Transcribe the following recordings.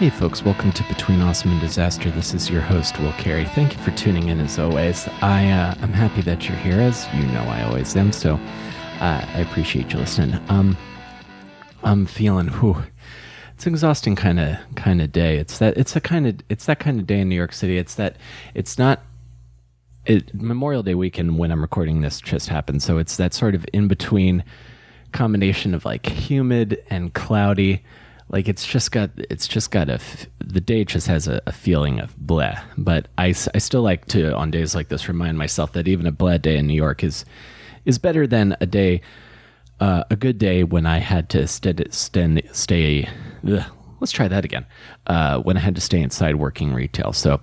Hey folks, welcome to Between Awesome and Disaster. This is your host, Will Carey. Thank you for tuning in as always. I'm happy that you're here, as you know I always am, so I appreciate you listening. I'm feeling, it's an exhausting kind of day. It's that kind of day in New York City. Memorial Day weekend when I'm recording this just happened, so it's that sort of in-between combination of like humid and cloudy. Like the day just has a feeling of bleh. But I still like to, on days like this, remind myself that even a bleh day in New York is better than a good day when I had to stay. Let's try that again. When I had to stay inside working retail. So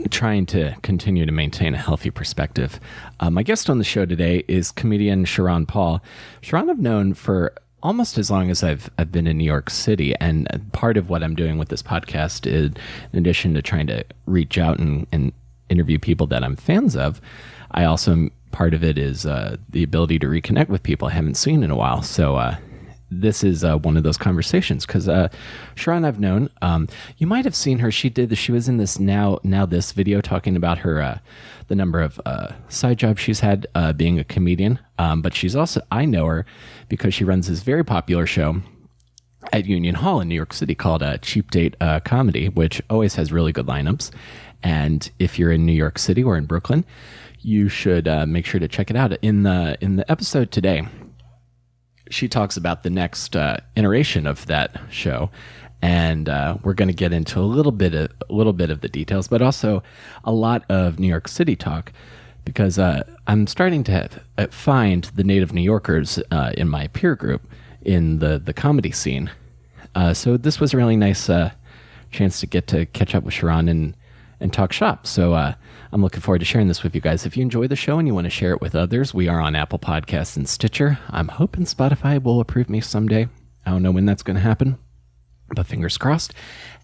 trying to continue to maintain a healthy perspective. My guest on the show today is comedian Sharron Paul. Sharron I've known for almost as long as I've been in New York City, and part of what I'm doing with this podcast is, in addition to trying to reach out and interview people that I'm fans of, I also, part of it is the ability to reconnect with people I haven't seen in a while. So this is one of those conversations, because Sharron I've known. You might have seen her. She was in this Now This video talking about her the number of side jobs she's had being a comedian. But she's also, I know her because she runs this very popular show at Union Hall in New York City called Cheap Date Comedy, which always has really good lineups. And if you're in New York City or in Brooklyn, you should make sure to check it out. In the episode today, she talks about the next iteration of that show, and we're going to get into a little bit of the details, but also a lot of New York City talk, because I'm starting to find the native New Yorkers in my peer group in the comedy scene. So this was a really nice chance to get to catch up with Sharron and talk shop. So I'm looking forward to sharing this with you guys. If you enjoy the show and you want to share it with others, we are on Apple Podcasts and Stitcher. I'm hoping Spotify will approve me someday. I don't know when that's going to happen, but fingers crossed.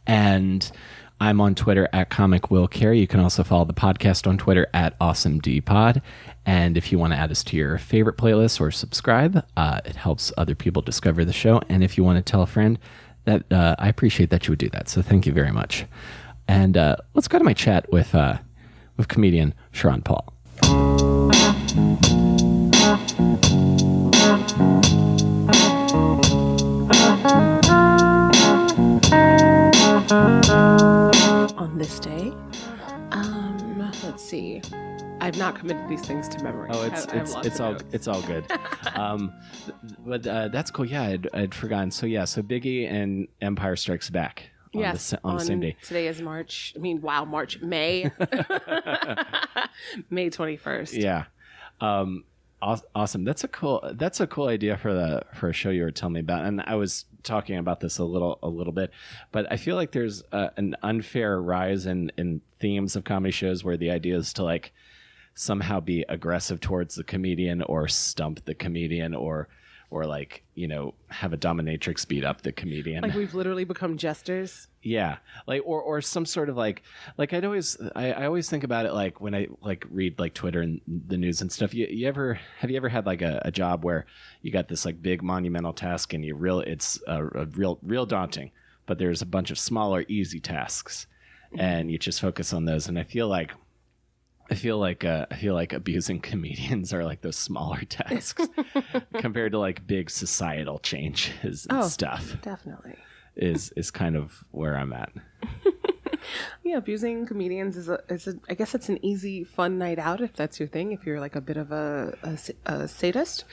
And I'm on Twitter at Comic Will Carey. You can also follow the podcast on Twitter at AwesomeDPod. And if you want to add us to your favorite playlist or subscribe, it helps other people discover the show. And if you want to tell a friend, that I appreciate that you would do that. So thank you very much. And let's go to my chat with comedian Sharron Paul. On this day, let's see. I've not committed these things to memory. Oh, it's all good. But that's cool. Yeah, I'd forgotten. So Biggie and Empire Strikes Back. On the same day. Today is May. May 21st. Yeah. Awesome. That's a cool idea for a show you were telling me about. And I was talking about this a little bit, but I feel like there's an unfair rise in themes of comedy shows where the idea is to like somehow be aggressive towards the comedian or stump the comedian or like, have a dominatrix beat up the comedian. Like we've literally become jesters. Yeah. Like, or some sort of like I always think about it like when I like read like Twitter and the news and stuff. Have you ever had like a job where you got this like big monumental task and it's real daunting, but there's a bunch of smaller, easy tasks and you just focus on those. And I feel like abusing comedians are like those smaller tasks compared to like big societal changes and stuff. Definitely is kind of where I'm at. Yeah, abusing comedians is I guess it's an easy, fun night out if that's your thing. If you're like a bit of a sadist,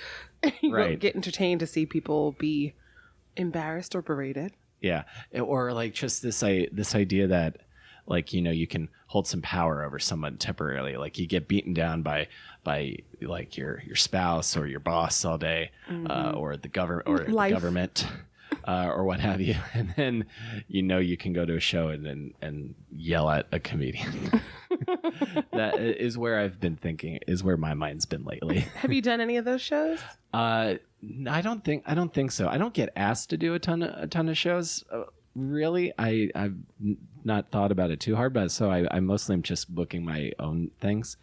you right. Get entertained to see people be embarrassed or berated. Yeah, or like just this idea that, like, you can hold some power over someone temporarily. Like you get beaten down by like your spouse or your boss all day, or the government or what have you, and then you can go to a show and yell at a comedian. That is where I've been thinking. Is where my mind's been lately. Have you done any of those shows? I don't think so. I don't get asked to do a ton of shows. Really, I've not thought about it too hard, but so I mostly am just booking my own things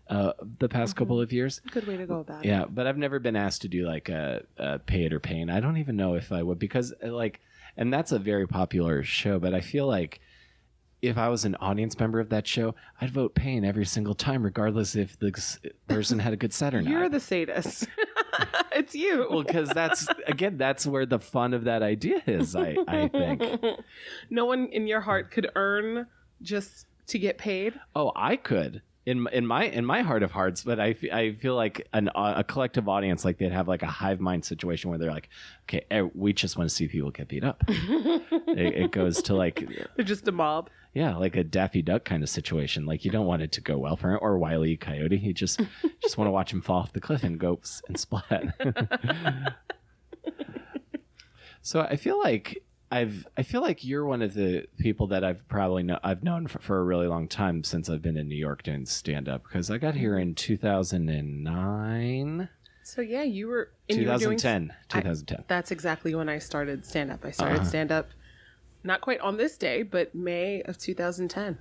the past couple of years. Good way to go about it. Yeah, but I've never been asked to do like a pay it or pain. I don't even know if I would, because like, And that's a very popular show, but I feel like if I was an audience member of that show, I'd vote Payne every single time, regardless if the person had a good set or not. You're the sadist. It's you. Well, because that's where the fun of that idea is, I think. No one in your heart could earn just to get paid. Oh, I could. In my heart of hearts, but I feel like a collective audience, like they'd have like a hive mind situation where they're like, okay, we just want to see people get beat up. It goes to like They're just a mob. Yeah, like a Daffy Duck kind of situation. Like you don't want it to go well for him, or Wile E. Coyote. You just want to watch him fall off the cliff and go and splat. So I feel like you're one of the people that I've known for a really long time since I've been in New York doing stand up, because I got here in 2009. So yeah, you were 2010. That's exactly when I started stand up. I started stand up not quite on this day, but May of 2010.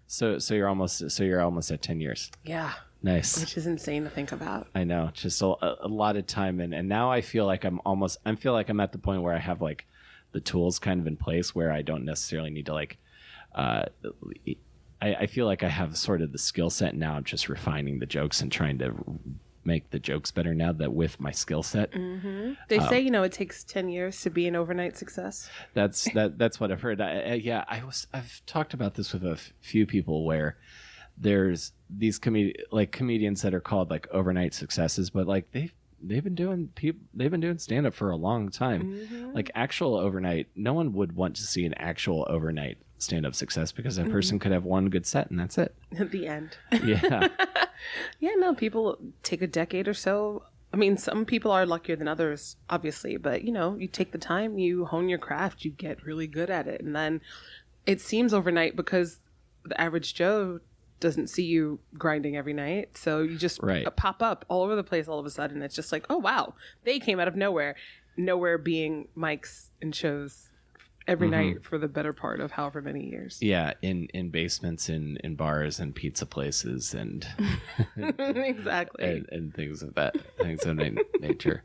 So you're almost at 10 years. Yeah. Nice. Which is insane to think about. I know, just a lot of time, and now I feel like I'm at the point where I have like the tools kind of in place where I don't necessarily need to like I feel like I have sort of the skill set now. I'm just refining the jokes and trying to make the jokes better now that with my skill set. They say, it takes 10 years to be an overnight success. That's what I've heard. I've talked about this with a few people where there's these comedians that are called like overnight successes, but like they've been doing stand up for a long time. Like actual overnight, no one would want to see an actual overnight stand up success because that person could have one good set and that's it. At the end. Yeah. Yeah, no, people take a decade or so. I mean, some people are luckier than others, obviously, but you take the time, you hone your craft, you get really good at it. And then it seems overnight because the average Joe doesn't see you grinding every night. So you just pop up all over the place all of a sudden. It's just like, oh, wow, they came out of nowhere. Nowhere being mics and shows every night for the better part of however many years. Yeah, in basements, in bars and pizza places and exactly. and things of that nature.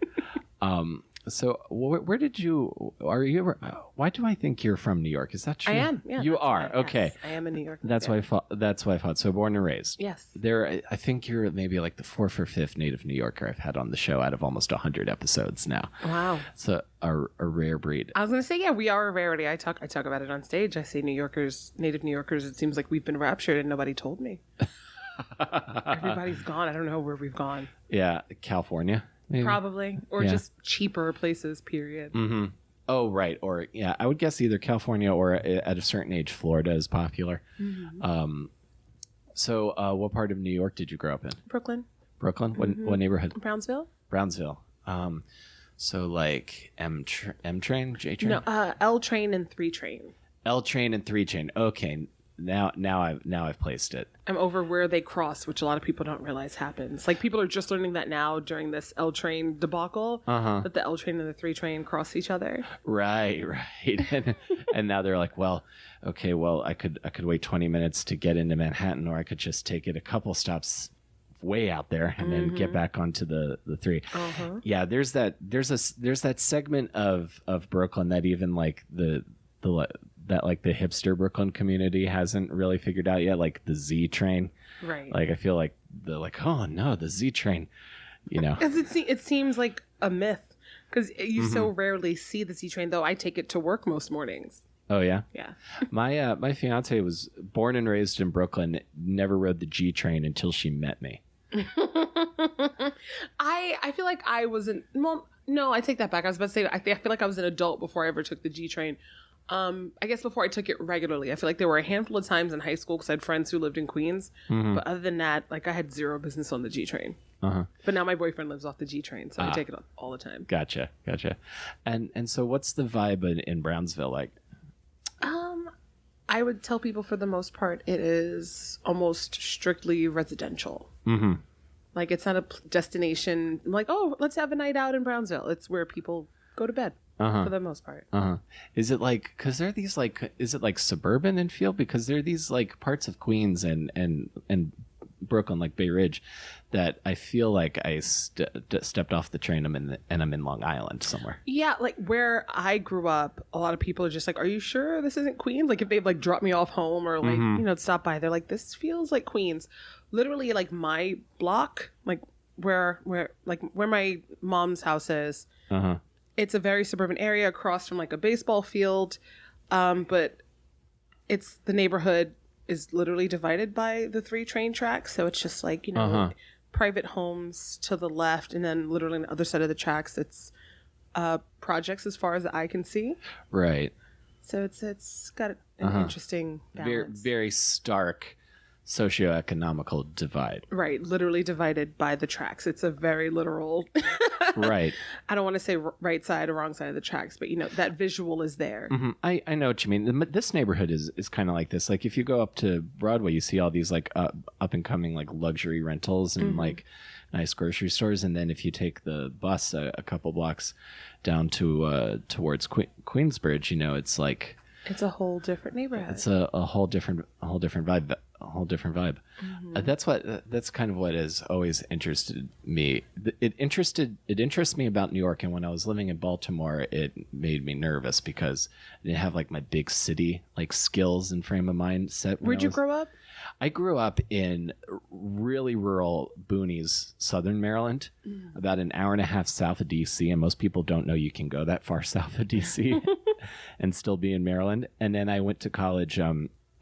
So where did you, are you ever, why do I think you're from New York? Is that true? I am. Yeah, you are. Right. Okay. Yes, I am in New York. That's why I thought. So born and raised. Yes. I think you're maybe like the fourth or fifth native New Yorker I've had on the show out of almost 100 episodes now. Wow. So a rare breed. I was going to say, yeah, we are a rarity. I talk about it on stage. I say native New Yorkers, it seems like we've been raptured and nobody told me. Everybody's gone. I don't know where we've gone. Yeah. California. Maybe. Probably. Or just cheaper places, period. Oh, right. Or, yeah, I would guess either California or at a certain age, Florida is popular. So what part of New York did you grow up in? Brooklyn. What neighborhood? Brownsville. So like M train, J train? No, L train and 3 train. L train and 3 train. Okay. Now I've placed it. I'm over where they cross, which a lot of people don't realize happens. Like people are just learning that now during this L train debacle, that the L train and the 3 train cross each other. Right. And now they're like, well, okay, I could wait 20 minutes to get into Manhattan, or I could just take it a couple stops way out there and then get back onto the 3. Yeah, there's that segment of Brooklyn that even like the hipster Brooklyn community hasn't really figured out yet, like the Z train. Right. Like I feel like they're like, oh no, the Z train, Because it seems like a myth because you so rarely see the Z train, though I take it to work most mornings. Oh yeah? Yeah. My fiance was born and raised in Brooklyn, never rode the G train until she met me. I feel like I wasn't, well, no, I take that back. I was about to say, I feel like I was an adult before I ever took the G train. I guess before I took it regularly. I feel like there were a handful of times in high school because I had friends who lived in Queens. But other than that, like I had zero business on the G train. But now my boyfriend lives off the G train, so I take it all the time. Gotcha. And so what's the vibe in Brownsville like? I would tell people for the most part it is almost strictly residential. Like it's not a destination like, oh, let's have a night out in Brownsville. It's where people go to bed. For the most part. Is it like, because there are these like, is it like suburban in feel? Because there are these like parts of Queens and Brooklyn, like Bay Ridge, that I feel like I stepped off the train and I'm in Long Island somewhere. Yeah, like where I grew up, a lot of people are just like, "Are you sure this isn't Queens?" Like if they've like dropped me off home or like stop by, they're like, "This feels like Queens." Literally, like my block, like where my mom's house is. It's a very suburban area across from like a baseball field, but it's the neighborhood is literally divided by the 3 train tracks, so it's just like private homes to the left, and then literally on the other side of the tracks, it's projects as far as the eye can see. Right. So it's got an interesting balance. Very stark socioeconomical divide. Right, literally divided by the tracks. It's a very literal. Right. I don't want to say right side or wrong side of the tracks, but that visual is there. I know what you mean. This neighborhood is kind of like this. Like if you go up to Broadway, you see all these like up and coming like luxury rentals and like nice grocery stores. And then if you take the bus a couple blocks down to towards Queensbridge, it's like it's a whole different neighborhood. It's a whole different vibe. A whole different vibe. That's kind of what has always interested me. It interests me about New York, and when I was living in Baltimore, it made me nervous because I didn't have like my big city like skills and frame of mind set. Where'd you grow up? I grew up in really rural boonies, southern Maryland, about an hour and a half south of DC, and most people don't know you can go that far south of DC and still be in Maryland. And then I went to college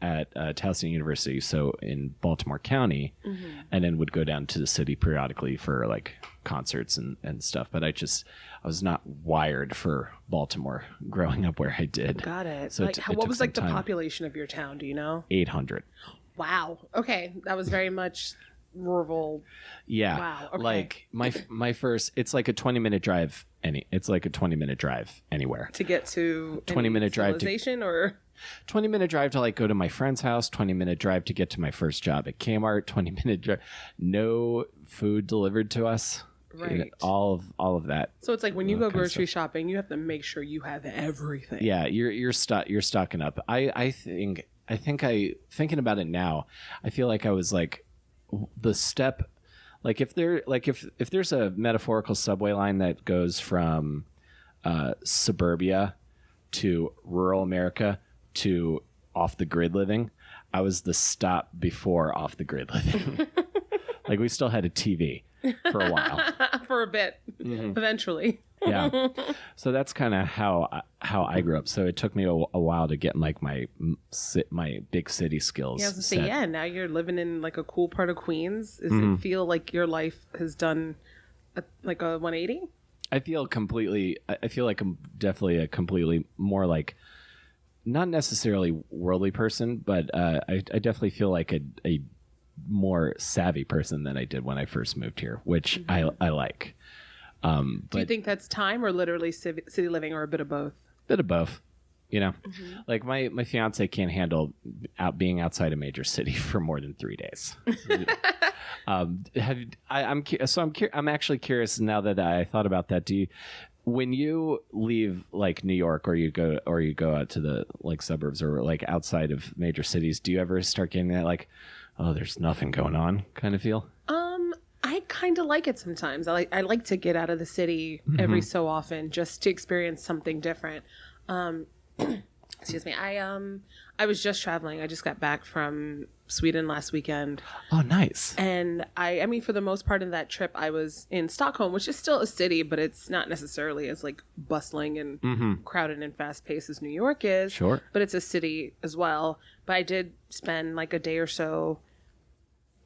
at Towson University, so in Baltimore County, and then would go down to the city periodically for like concerts and stuff. But I was not wired for Baltimore growing up where I did. Got it. So what was like the population of your town? Do you know? 800. Wow. Okay, that was very much rural. Yeah. Wow. Okay. Like my first, it's like a 20-minute drive. It's like a 20-minute drive anywhere to get to 20-minute drive or 20-minute drive to like go to my friend's house, 20-minute drive to get to my first job at Kmart, 20-minute drive, no food delivered to us. Right. All of that. So it's like when you go grocery shopping, you have to make sure you have everything. Yeah, you're stocking up. I think thinking about it now, I feel like I was like the step, like if there's a metaphorical subway line that goes from suburbia to rural America to off the grid living, I was the stop before off the grid living. Like we still had a TV for a while. For a bit, eventually. Yeah. So that's kind of how I grew up. So it took me a while to get like my big city skills. Yeah, I was gonna say, now you're living in like a cool part of Queens. Does it feel like your life has done like a 180? I feel like I'm definitely a completely more like, not necessarily worldly person, but I definitely feel like a more savvy person than I did when I first moved here, which I like. Do you think that's time or literally city living, or a bit of both? Bit of both. Like my fiance can't handle being outside a major city for more than 3 days. I'm actually curious now that I thought about that. When you leave like New York or you go out to the like suburbs or like outside of major cities, do you ever start getting that like, oh, there's nothing going on kind of feel? I kind of like it sometimes. I like to get out of the city every so often just to experience something different. Excuse me. I was just traveling. I just got back from Sweden last weekend. Oh, nice. And I mean, for the most part of that trip, I was in Stockholm, which is still a city, but it's not necessarily as like bustling and crowded and fast paced as New York is. Sure. But it's a city as well. But I did spend like a day or so,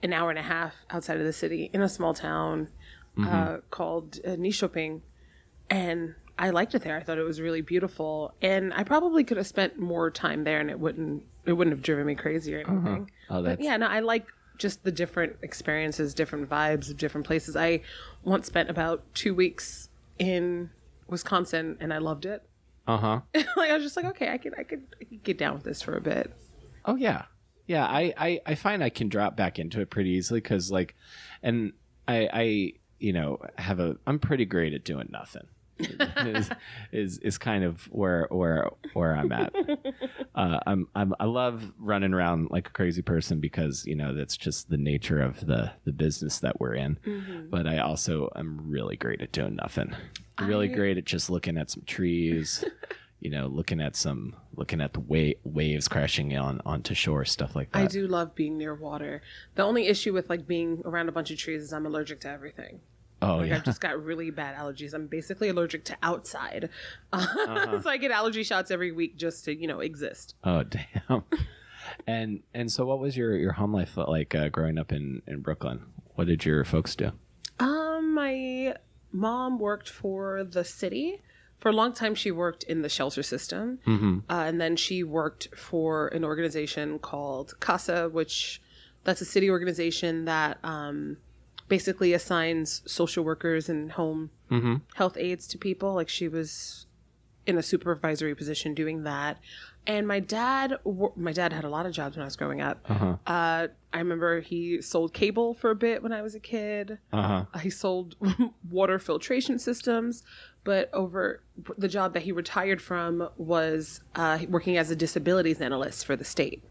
an hour and a half outside of the city in a small town called Nyköping. And I liked it there. I thought it was really beautiful. And I probably could have spent more time there and it wouldn't have driven me crazy or anything. But yeah, no, I like just the different experiences, different vibes of different places. I once spent about 2 weeks in Wisconsin and I loved it. Like I was just like, okay, I could get down with this for a bit. Oh yeah. Yeah, I find I can drop back into it pretty easily because like, and I'm pretty great at doing nothing. is kind of where I'm at. I love running around like a crazy person because, you know, that's just the nature of the business that we're in. Mm-hmm. But I also am really great at doing nothing. Really great at just looking at some trees, you know, looking at the waves crashing onto shore, stuff like that. I do love being near water. The only issue with like being around a bunch of trees is I'm allergic to everything. Oh, like, yeah. I've just got really bad allergies. I'm basically allergic to outside. So I get allergy shots every week just to, you know, exist. Oh, damn. And so what was your home life like growing up in Brooklyn? What did your folks do? My mom worked for the city. For a long time, she worked in the shelter system. Mm-hmm. And then she worked for an organization called CASA, which that's a city organization that basically assigns social workers and home health aides to people. Like she was in a supervisory position doing that. And my dad had a lot of jobs when I was growing up. Uh-huh. I remember he sold cable for a bit when I was a kid. Uh-huh. He sold water filtration systems. But over the job that he retired from was working as a disabilities analyst for the state.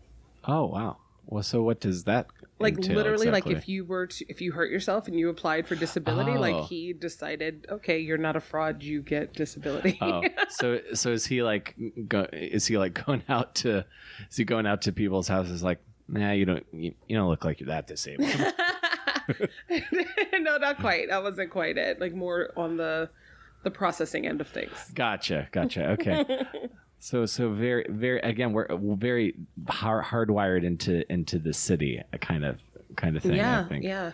Oh, wow. Well, so what does that like entail literally exactly? like if you hurt yourself and you applied for disability, like he decided, okay, you're not a fraud, you get disability. So is he going out to people's houses like, nah, you don't look like you're that disabled? No, not quite. That wasn't quite it. Like more on the processing end of things. Gotcha. Okay. So very, very, again, we're very hardwired into the city, a kind of thing. Yeah, I think. Yeah.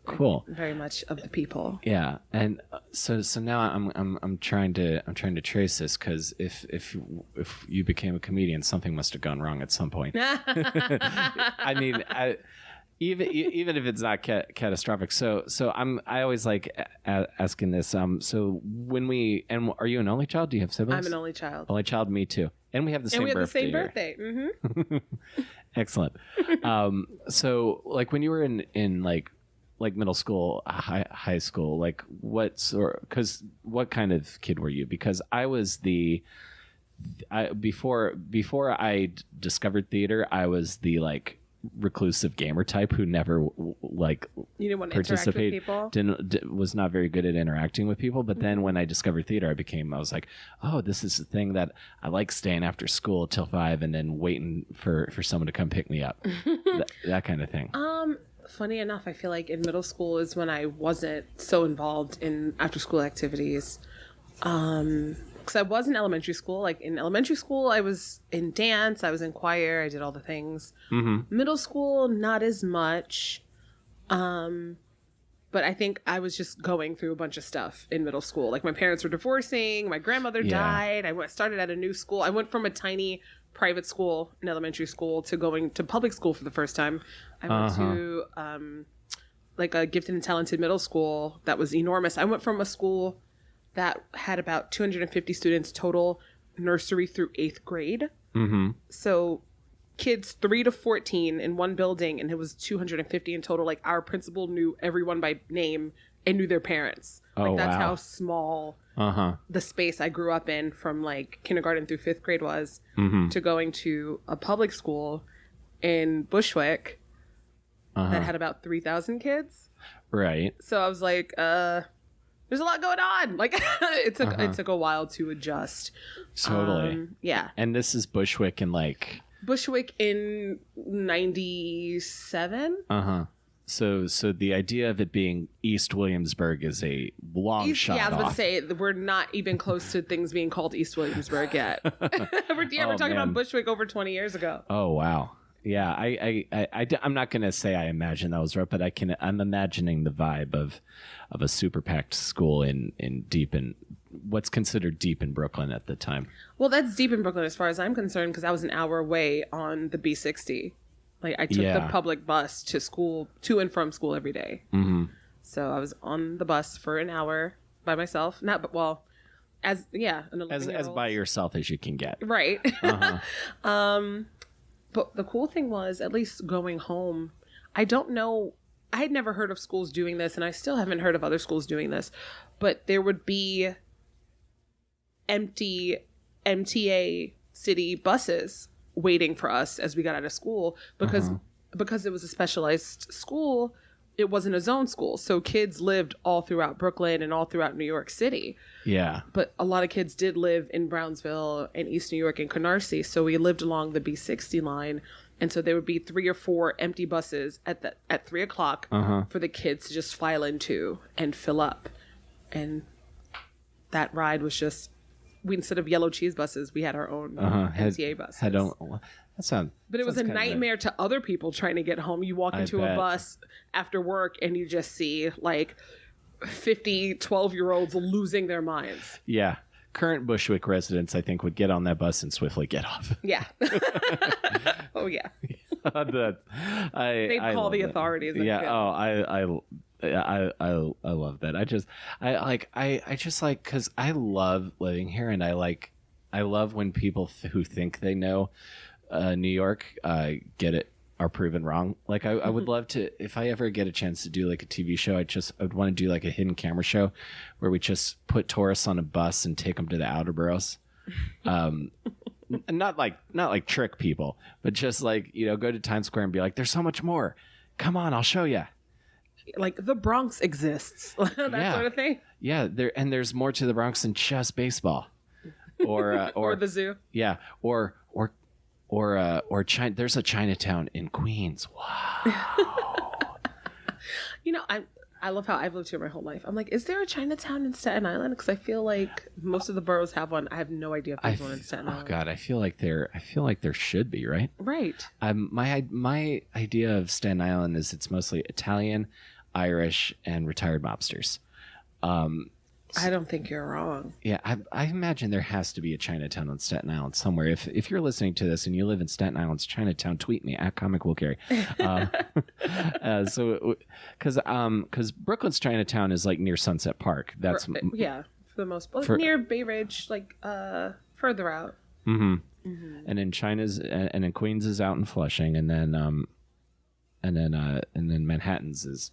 Cool. Very much of the people. Yeah, and so now I'm trying to trace this because if you became a comedian, something must have gone wrong at some point. I mean, even if it's not catastrophic. So I always like asking this. So are you an only child? Do you have siblings? I'm an only child. Only child, me too. And we have the same birthday. Mm-hmm. Excellent. So like when you were in like middle school, high school, like what kind of kid were you? Because I was before I discovered theater, I was the like reclusive gamer type who never like you didn't want to interact with people. Was not very good at interacting with people. But then when I discovered theater, I was like, oh, this is the thing that I like, staying after school till 5 and then waiting for someone to come pick me up. that kind of thing. Funny enough, I feel like in middle school is when I wasn't so involved in after school activities. Because I was in elementary school. Like in elementary school, I was in dance, I was in choir, I did all the things. Mm-hmm. Middle school, not as much. But I think I was just going through a bunch of stuff in middle school. Like my parents were divorcing, my grandmother died. I started at a new school. I went from a tiny private school in elementary school to going to public school for the first time. I went to like a gifted and talented middle school that was enormous. I went from a school that had about 250 students total, nursery through 8th grade. Mm-hmm. So kids 3 to 14 in one building, and it was 250 in total. Like our principal knew everyone by name and knew their parents. Like that's how small the space I grew up in from like kindergarten through 5th grade was to going to a public school in Bushwick that had about 3,000 kids. Right. So I was like, there's a lot going on. Like it took a while to adjust. Totally. Yeah. And this is Bushwick in like Bushwick in 97. So the idea of it being East Williamsburg is a long shot. Yeah, I was about off. to say we're not even close to things being called East Williamsburg yet. We're talking about Bushwick over 20 years ago. Oh wow. Yeah, I'm not going to say I imagine that was right, but I'm imagining the vibe of a super packed school in what's considered deep in Brooklyn at the time. Well, that's deep in Brooklyn as far as I'm concerned, because I was an hour away on the B60. Like I took the public bus to and from school every day. Mm-hmm. So I was on the bus for an hour by myself. As by yourself as you can get. Right. But the cool thing was, at least going home, I don't know, I had never heard of schools doing this, and I still haven't heard of other schools doing this, but there would be empty MTA city buses waiting for us as we got out of school because it was a specialized school. It wasn't a zone school. So kids lived all throughout Brooklyn and all throughout New York City. Yeah. But a lot of kids did live in Brownsville and East New York and Canarsie. So we lived along the B60 line. And so there would be 3 or 4 empty buses at 3 o'clock for the kids to just file into and fill up. And that ride was just, instead of yellow cheese buses, we had our own MTA buses. But it was a nightmare to other people trying to get home. You walk into a bus after work and you just see like 50 12-year-olds losing their minds. Yeah. Current Bushwick residents, I think, would get on that bus and swiftly get off. Yeah. Oh, yeah. They'd call the authorities. Yeah. Oh, I love that. I just like, because I love living here, and I love when people who think they know New York get it, are proven wrong. Like I would love to, if I ever get a chance to do like a TV show, I'd want to do like a hidden camera show where we just put tourists on a bus and take them to the outer boroughs. Not like trick people, but just like, go to Times Square and be like, there's so much more. Come on, I'll show you. Like the Bronx exists. That sort of thing. Yeah. There's more to the Bronx than just baseball or the zoo. Yeah. Or China. There's a Chinatown in Queens. Wow. I love how I've lived here my whole life. I'm like, is there a Chinatown in Staten Island? Because I feel like most of the boroughs have one. I have no idea if there's one in Staten Island. Oh God, I feel like there should be, right? Right. My idea of Staten Island is it's mostly Italian, Irish, and retired mobsters. I don't think you're wrong. Yeah, I imagine there has to be a Chinatown on Staten Island somewhere. If you're listening to this and you live in Staten Island's Chinatown, tweet me at Comic Will Carry. Because Brooklyn's Chinatown is like near Sunset Park. That's for the most part, near Bay Ridge, like further out. Mm-hmm. Mm-hmm. And then Queens is out in Flushing, and then Manhattan's is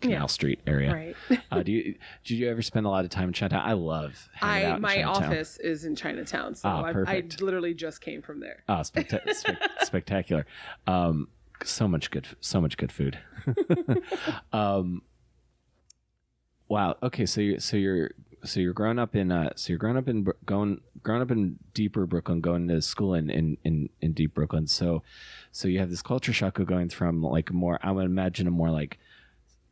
Canal Street area. Right. Did you ever spend a lot of time in Chinatown? I love hanging out in my Chinatown. Office is in Chinatown, so I literally just came from there. Oh, spectacular! So much good food. Wow. Okay, so you're growing up in deeper Brooklyn, going to school in deep Brooklyn. So you have this culture shock of going from like I would imagine a more like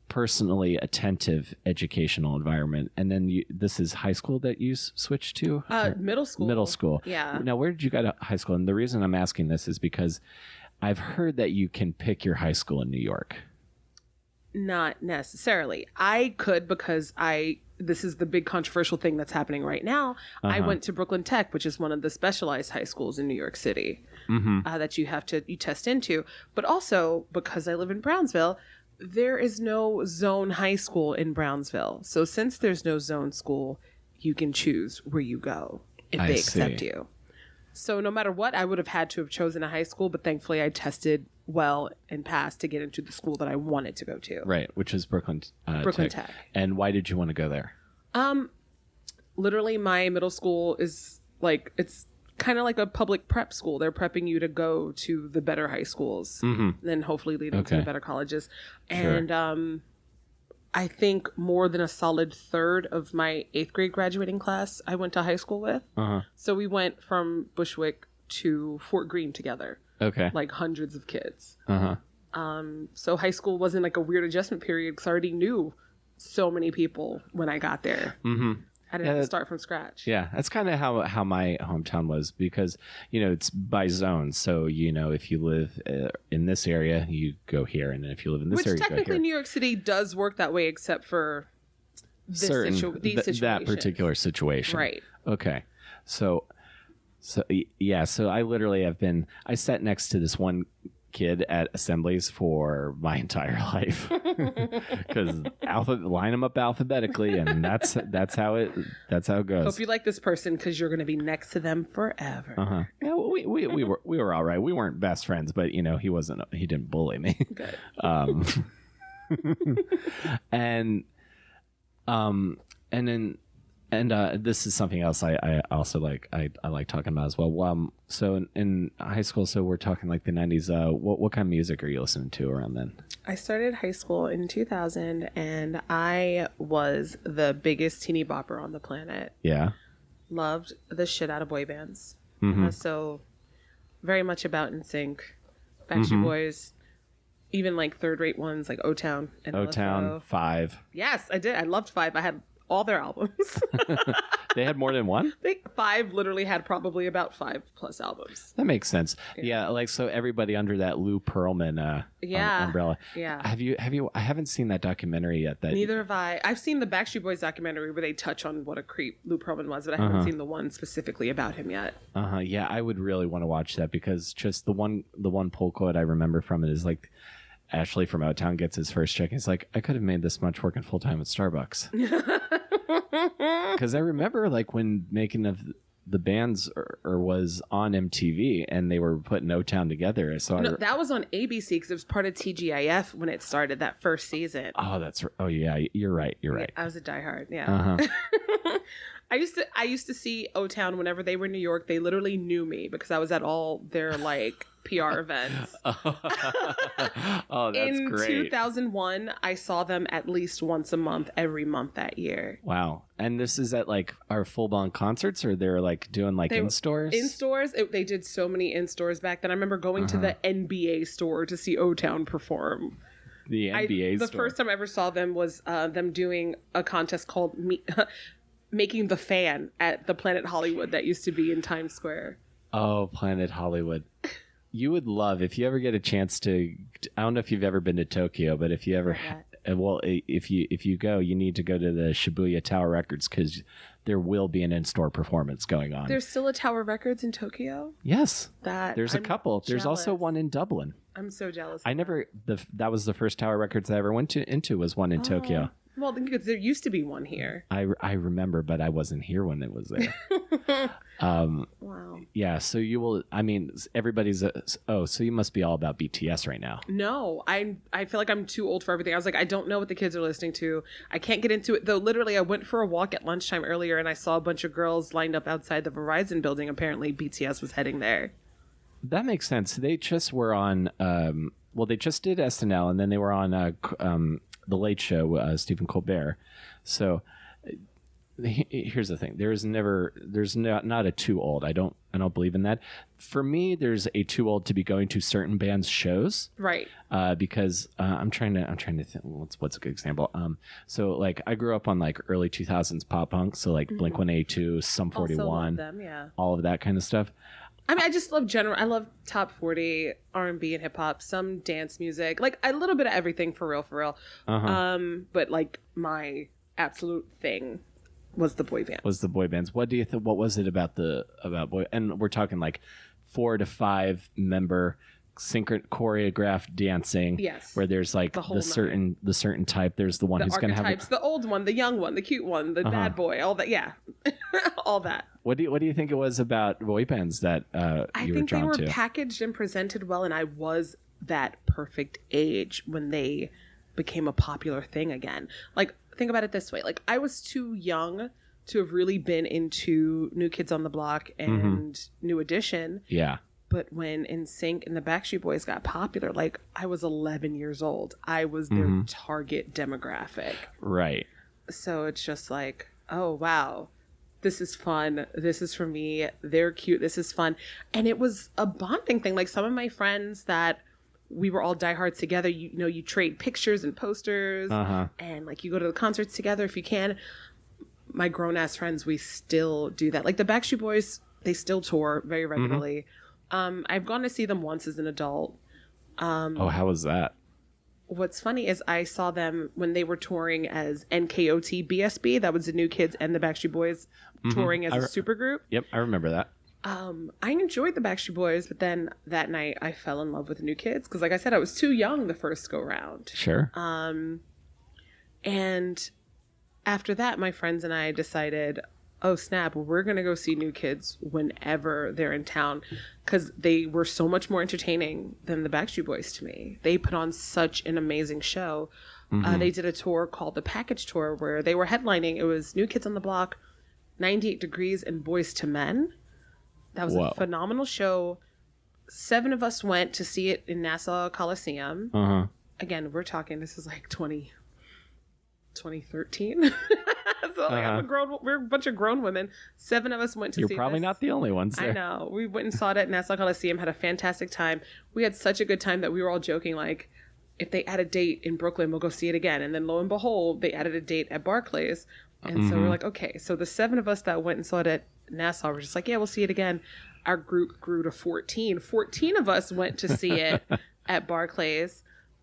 personally attentive educational environment, and then this is high school that you switched to? Middle school. Middle school. Yeah. Now, where did you go to high school? And the reason I'm asking this is because I've heard that you can pick your high school in New York. Not necessarily. I could, because this is the big controversial thing that's happening right now. I went to Brooklyn Tech, which is one of the specialized high schools in New York City that you test into. But also, because I live in Brownsville, there is no zone high school in Brownsville. So since there's no zone school, you can choose where you go if they accept you. So no matter what, I would have had to have chosen a high school, but thankfully I tested well and passed to get into the school that I wanted to go to. Right, which is Brooklyn Tech. And why did you want to go there? Literally my middle school is like, it's kind of like a public prep school. They're prepping you to go to the better high schools, then hopefully leading to the better colleges. And I think more than a solid third of my 8th grade graduating class I went to high school with. So we went from Bushwick to Fort Greene together. Okay. Like hundreds of kids. So high school wasn't like a weird adjustment period because I already knew so many people when I got there. I didn't have to start from scratch. Yeah, that's kind of how my hometown was, because it's by zones. So if you live in this area, you go here, and then if you live in this area, you go here. Which technically New York City does work that way, except for these situations. That particular situation, right? Okay, so yeah, so I literally I sat next to this one kid at assemblies for my entire life because line them up alphabetically, and that's how it goes. Hope you like this person because you're going to be next to them forever. Yeah, we were all right. We weren't best friends, but he didn't bully me. Good. And then And this is something else I also like. I like talking about as well. So in high school, so we're talking like the 90s. What kind of music are you listening to around then? I started high school in 2000, and I was the biggest teeny bopper on the planet. Yeah. Loved the shit out of boy bands. Mm-hmm. So very much about NSYNC, Backstreet Boys, even like third-rate ones like O-Town and O-Town, LFO. Five. Yes, I did. I loved Five. I had all their albums. They had more than one? I think Five literally had probably about 5+ albums. That makes sense. Yeah, like so everybody under that Lou Pearlman umbrella. Yeah. Have you I haven't seen that documentary yet. Neither have I. I've seen the Backstreet Boys documentary where they touch on what a creep Lou Pearlman was, but I haven't seen the one specifically about him yet. Yeah, I would really want to watch that because just the one pull quote I remember from it is like Ashley from O-Town gets his first check. He's like, I could have made this much working full time at Starbucks. Because I remember like when Making of the Bands or was on MTV and they were putting O-Town together. So that was on ABC because it was part of TGIF when it started that first season. Oh yeah, you're right. I was a diehard. Yeah. I used to see O-Town whenever they were in New York. They literally knew me because I was at all their like PR events. Oh, that's in great. 2001, I saw them at least once a month, every month that year. Wow. And this is at like our full-blown concerts, or they're like doing like in-stores? In-stores. They did so many in-stores back then. I remember going to the NBA store to see O-Town perform. The NBA store? The first time I ever saw them was them doing a contest called Making the Fan at the Planet Hollywood that used to be in Times Square. Oh, Planet Hollywood. You would love, if you ever get a chance to, I don't know if you've ever been to Tokyo, but if you ever, if you go, you need to go to the Shibuya Tower Records because there will be an in-store performance going on. There's still a Tower Records in Tokyo? Yes. There's a couple. Jealous. There's also one in Dublin. I'm so jealous. That was the first Tower Records I ever went into was one in Tokyo. Well, because there used to be one here. I remember, but I wasn't here when it was there. Wow. Yeah, so you will, I mean, everybody's, so you must be all about BTS right now. No, I feel like I'm too old for everything. I was like, I don't know what the kids are listening to. I can't get into it. Though literally, I went for a walk at lunchtime earlier and I saw a bunch of girls lined up outside the Verizon building. Apparently, BTS was heading there. That makes sense. They just were on, they just did SNL and then they were on The Late Show, Stephen Colbert. So here's the thing: there's not a too old. I don't believe in that. For me, there's a too old to be going to certain bands' shows, right? Because I'm trying to think what's a good example. So like I grew up on like early 2000s pop punk, so like Blink-182, Sum 41, also love them, yeah, all of that kind of stuff. I mean, I just love I love top 40 R&B and hip hop, some dance music, like a little bit of everything for real. But like my absolute thing was the boy bands. What do you think? What was it about boy? And we're talking like 4 to 5 member choreographed dancing. Yes. Where there's like the certain type. There's the one who's going to have the old one, the young one, the cute one, the bad boy, all that. Yeah. All that. What do you think it was about boy bands that you were drawn to? I think they were packaged and presented well, and I was that perfect age when they became a popular thing again. Like, think about it this way. Like, I was too young to have really been into New Kids on the Block and New Edition. Yeah. But when NSYNC and the Backstreet Boys got popular, like, I was 11 years old. I was their target demographic. Right. So it's just like, oh, wow. This is fun. This is for me. They're cute. This is fun. And it was a bonding thing. Like some of my friends that we were all diehards together, you trade pictures and posters and like you go to the concerts together if you can. My grown ass friends, we still do that. Like the Backstreet Boys, they still tour very regularly. I've gone to see them once as an adult. How was that? What's funny is I saw them when they were touring as NKOT BSB. That was the New Kids and the Backstreet Boys touring as a supergroup. Yep, I remember that. I enjoyed the Backstreet Boys, but then that night I fell in love with the New Kids because, like I said, I was too young the first go round. Sure. And after that, my friends and I decided, oh snap, we're gonna go see New Kids whenever they're in town because they were so much more entertaining than the Backstreet Boys to me. They put on such an amazing show. They did a tour called the Package Tour where they were headlining. It was New Kids on the Block, 98 Degrees and Boys to Men. That was a phenomenal show. 7 of us went to see it in Nassau Coliseum. Again, we're talking, this is like 2013. So like, we're a bunch of grown women. 7 of us went to see You're probably not the only ones there. I know. We went and saw it at Nassau Coliseum, had a fantastic time. We had such a good time that we were all joking, like, if they add a date in Brooklyn, we'll go see it again. And then lo and behold, they added a date at Barclays. And so we're like, okay. So the 7 of us that went and saw it at Nassau were just like, yeah, we'll see it again. Our group grew to 14. 14 of us went to see it at Barclays.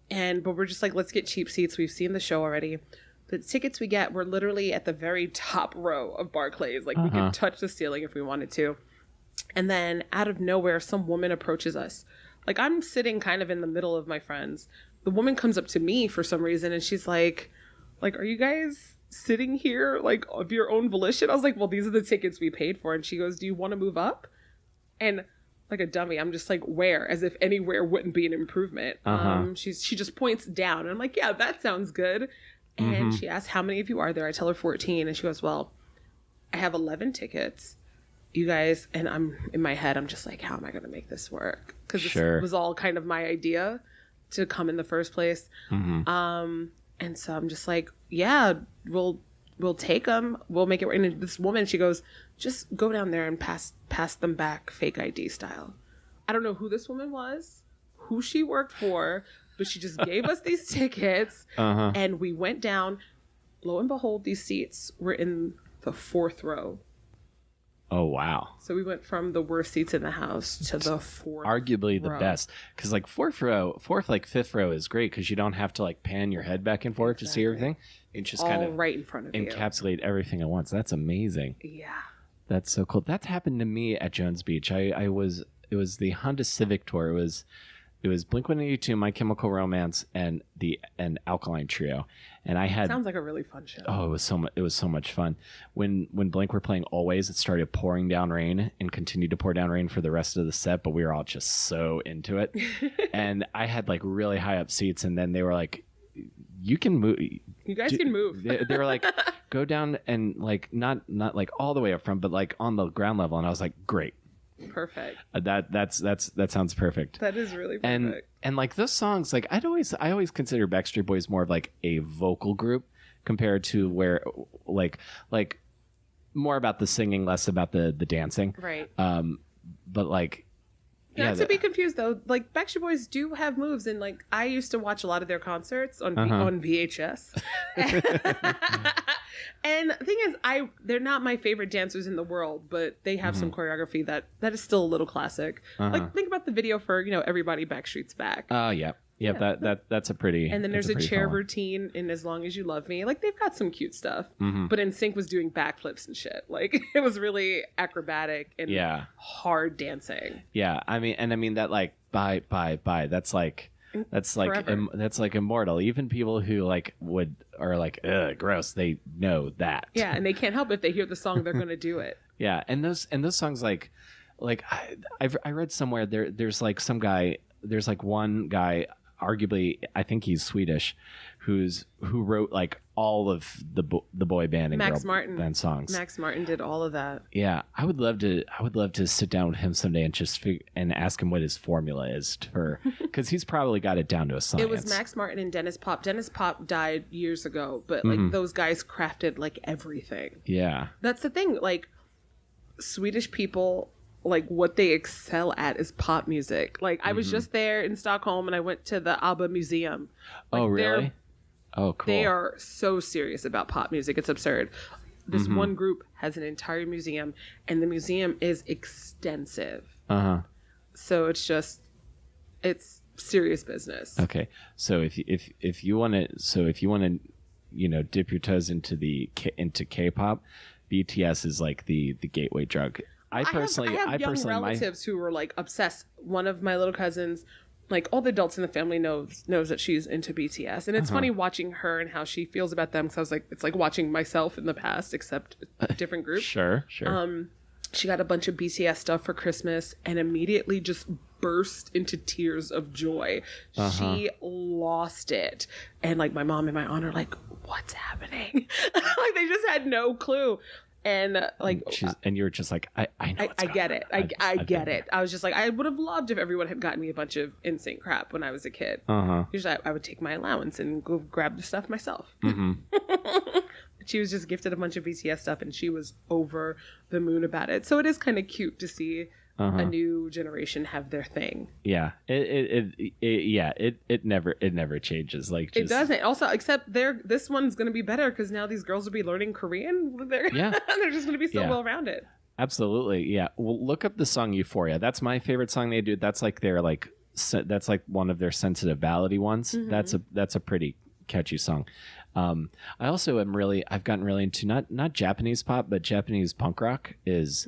But we're just like, let's get cheap seats. We've seen the show already. The tickets we get were literally at the very top row of Barclays. Like, we could touch the ceiling if we wanted to. And then out of nowhere, some woman approaches us. Like, I'm sitting kind of in the middle of my friends. The woman comes up to me for some reason, and she's like, are you guys sitting here, like, of your own volition? I was like, well, these are the tickets we paid for. And she goes, do you want to move up? And like a dummy, I'm just like, where? As if anywhere wouldn't be an improvement. She just points down. And I'm like, yeah, that sounds good. And she asks, how many of you are there? I tell her 14. And she goes, well, I have 11 tickets. You guys, and I'm in my head, I'm just like, how am I going to make this work? Because this was all kind of my idea to come in the first place. And so I'm just like, yeah, we'll take them. We'll make it work. And this woman, she goes, just go down there and pass them back fake ID style. I don't know who this woman was, who she worked for, but she just gave us these tickets. And we went down. Lo and behold, these seats were in the 4th row. Oh, wow. So we went from the worst seats in the house to the 4th arguably row. The best. Because like 5th row is great because you don't have to like pan your head back and forth to see everything. It's just all kind of right in front of you. Encapsulate everything at once. That's amazing. Yeah. That's so cool. That's happened to me at Jones Beach. It was the Honda Civic tour. It was Blink-182, My Chemical Romance, and Alkaline Trio. And I had sounds like a really fun show. Oh, it was so much fun. When Blink were playing Always, it started pouring down rain and continued to pour down rain for the rest of the set, but we were all just so into it. And I had like really high up seats, and then they were like, you can move. You guys can move. They were like, go down and like not like all the way up front, but like on the ground level. And I was like, great. Perfect. That sounds perfect. That is really perfect. And like those songs, like I always consider Backstreet Boys more of like a vocal group compared to where like more about the singing, less about the dancing. Right. But like not to be confused though, like Backstreet Boys do have moves, and like I used to watch a lot of their concerts on VHS. And the thing is, they're not my favorite dancers in the world, but they have some choreography that is still a little classic. Like think about the video for Everybody Backstreet's Back. Oh yeah. That's a pretty. And then there's a chair routine in As Long As You Love Me. Like they've got some cute stuff. But NSYNC was doing backflips and shit. Like it was really acrobatic and hard dancing. Yeah, I mean that like bye. That's like immortal. Even people who are like ugh, gross. They know that. Yeah, and they can't help if they hear the song, they're going to do it. Yeah, and those songs like I read somewhere there's like some guy. There's like one guy. Arguably, I think he's Swedish, who wrote like all of the boy band and girl band songs. Max Martin did all of that. Yeah, I would love to sit down with him someday and just ask him what his formula is because he's probably got it down to a science. It was Max Martin and Dennis Pop. Dennis Pop died years ago, but like those guys crafted like everything. Yeah, that's the thing. Like Swedish people. Like what they excel at is pop music. Like I was just there in Stockholm and I went to the ABBA museum. Like, oh really? Oh cool. They are so serious about pop music. It's absurd. This one group has an entire museum and the museum is extensive. So it's serious business. Okay. So if you want to dip your toes into K-pop, BTS is like the gateway drug. I have young relatives who were like obsessed. One of my little cousins, like all the adults in the family knows that she's into BTS, and it's funny watching her and how she feels about them. Because I was like, it's like watching myself in the past, except a different group. Sure. She got a bunch of BTS stuff for Christmas and immediately just burst into tears of joy. She lost it, and like my mom and my aunt are like, "What's happening?" Like they just had no clue. And like, and you're just like, I know. I get it. I get it. I was just like, I would have loved if everyone had gotten me a bunch of NSYNC crap when I was a kid. Usually I would take my allowance and go grab the stuff myself. But she was just gifted a bunch of BTS stuff, and she was over the moon about it. So it is kind of cute to see a new generation have their thing. Yeah, it never changes. Like, just, it doesn't. Also, except this one's going to be better because now these girls will be learning Korean. They're just going to be so well rounded. Absolutely, yeah. Well, look up the song Euphoria. That's my favorite song they do. That's like their that's like one of their sensitive ballady ones. That's a pretty catchy song. I also I've gotten really into not Japanese pop, but Japanese punk rock is.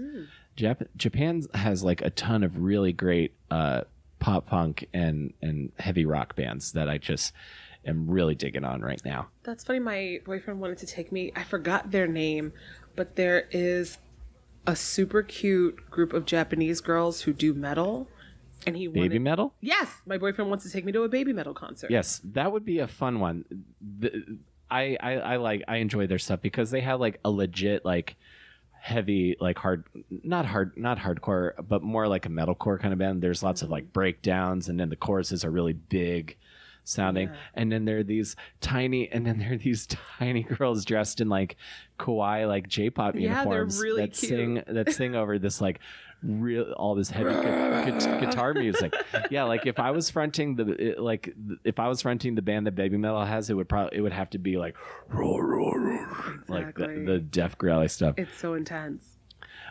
Japan has like a ton of really great pop punk and heavy rock bands that I just am really digging on right now. That's funny. My boyfriend wanted to take me. I forgot their name, but there is a super cute group of Japanese girls who do metal. And Baby metal? Yes, my boyfriend wants to take me to a baby metal concert. Yes, that would be a fun one. I enjoy their stuff because they have like a legit like heavy like not hardcore, but more like a metalcore kind of band. There's lots of like breakdowns, and then the choruses are really big sounding, and then there are these tiny girls dressed in like kawaii like J-pop uniforms they're really cute. that sing over this like all this heavy guitar music. Yeah, like if I was fronting the band that Baby Metal has, it would have to be like roar, roar, roar, exactly. Like the deaf growly stuff. It's so intense.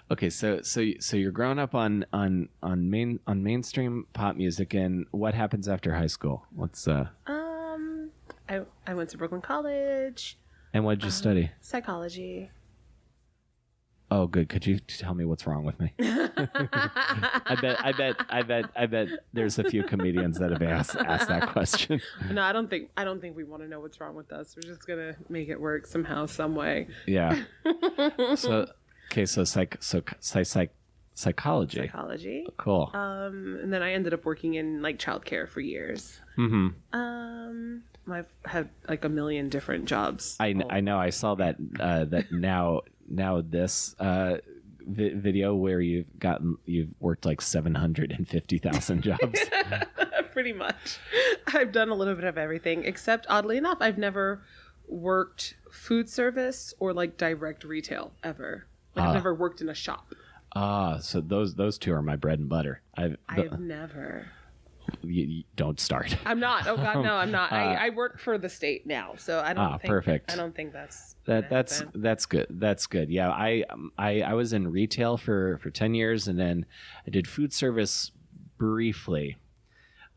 Okay, so you're growing up on mainstream pop music, and what happens after high school? What's I went to Brooklyn College. And what did you study? Psychology. Oh, good. Could you tell me what's wrong with me? I bet there's a few comedians that have asked that question. No, I don't think we want to know what's wrong with us. We're just gonna make it work somehow, some way. Yeah. So psychology. Psychology. Cool. And then I ended up working in like childcare for years. I've had like a million different jobs. I know. I saw that now this video where you've worked like 750,000 jobs. Pretty much. I've done a little bit of everything, except oddly enough, I've never worked food service or like direct retail ever. Like I've never worked in a shop. So those two are my bread and butter. I've never. You don't start. I'm not. Oh God, no, I'm not. I work for the state now, so I don't. Perfect. I don't think that's good. That's good. Yeah, I was in retail for 10 years, and then I did food service briefly,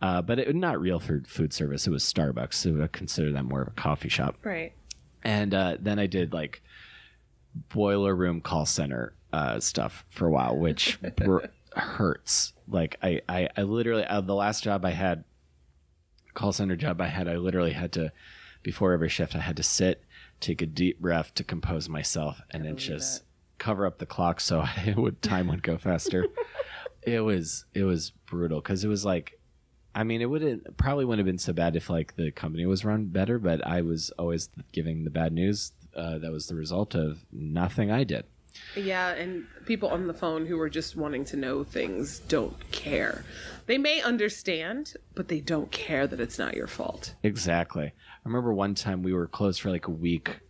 but not real food service. It was Starbucks, so I consider that more of a coffee shop. Right. And then I did like boiler room call center stuff for a while, which hurts. Like I literally the last job I had, call center job I literally had to, before every shift I had to sit, take a deep breath to compose myself, and then just cover up the clock so time would go faster. It was brutal because it was like, I mean, it probably wouldn't have been so bad if like the company was run better, but I was always giving the bad news. That was the result of nothing I did. Yeah, and people on the phone who are just wanting to know things don't care. They may understand, but they don't care that it's not your fault. Exactly. I remember one time we were closed for like a week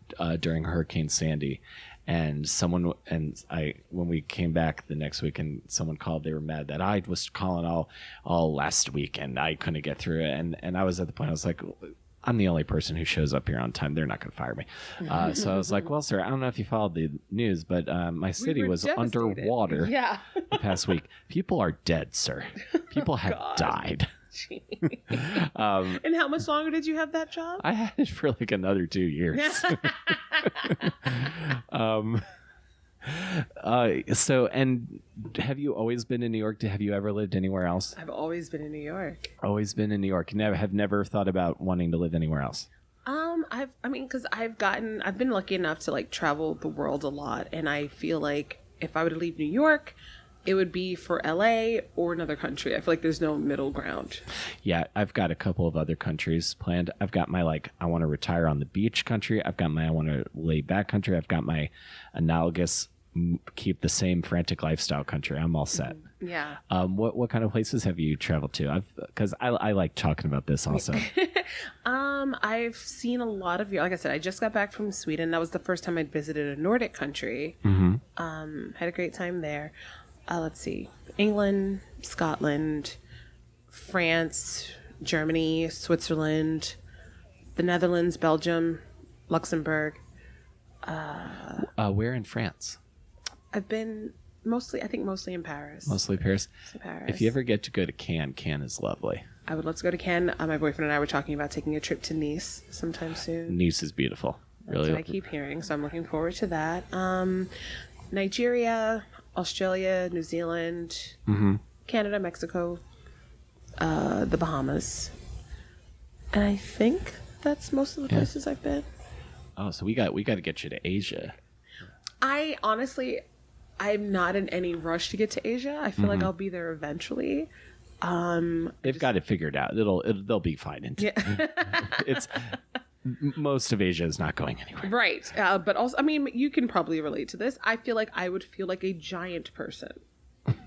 during Hurricane Sandy, and when we came back the next week and someone called, they were mad that I was calling all last week and I couldn't get through it. And I was at the point, I was like, I'm the only person who shows up here on time. They're not going to fire me. So I was like, well, sir, I don't know if you followed the news, but my city was underwater the past week. People are dead, sir. People have died. And how much longer did you have that job? I had it for like another 2 years. So, and have you always been in New York? Have you ever lived anywhere else? I've always been in New York. Always been in New York. Have never thought about wanting to live anywhere else. Because I've been lucky enough to like travel the world a lot, and I feel like if I were to leave New York, it would be for LA or another country. I feel like there's no middle ground. Yeah, I've got a couple of other countries planned. I've got my I want to retire on the beach country. I've got my I want to lay back country. I've got my analogous keep the same frantic lifestyle country. I'm all set. Yeah. What kind of places have you traveled to? Because I like talking about this also. I've seen a lot of like I said, I just got back from Sweden. That was the first time I'd visited a Nordic country. Had a great time there. Let's see, England, Scotland, France, Germany, Switzerland, the Netherlands, Belgium, Luxembourg. Where in France? I've been mostly in Paris. Mostly Paris. Paris. If you ever get to go to Cannes, Cannes is lovely. I would love to go to Cannes. My boyfriend and I were talking about taking a trip to Nice sometime soon. Nice is beautiful. That's what I keep hearing, so I'm looking forward to that. Nigeria, Australia, New Zealand, Canada, Mexico, the Bahamas. And I think that's most of the places I've been. Oh, so we got to get you to Asia. I'm not in any rush to get to Asia. I feel like I'll be there eventually. They've got it figured out. They'll be fine. It's most of Asia is not going anywhere. Right. But also, I mean, you can probably relate to this. I feel like I would feel like a giant person,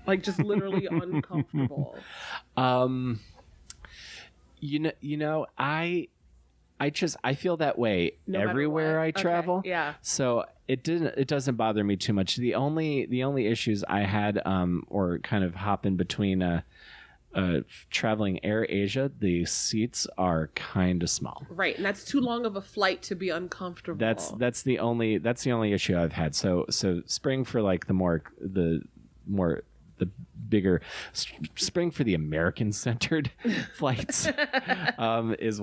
like just literally uncomfortable. I feel that way everywhere I travel. Okay, yeah. So it doesn't bother me too much. The only issues I had or kind of hop in between traveling Air Asia, the seats are kind of small. Right, and that's too long of a flight to be uncomfortable. That's the only issue I've had. So spring for like the bigger spring for the American centered flights is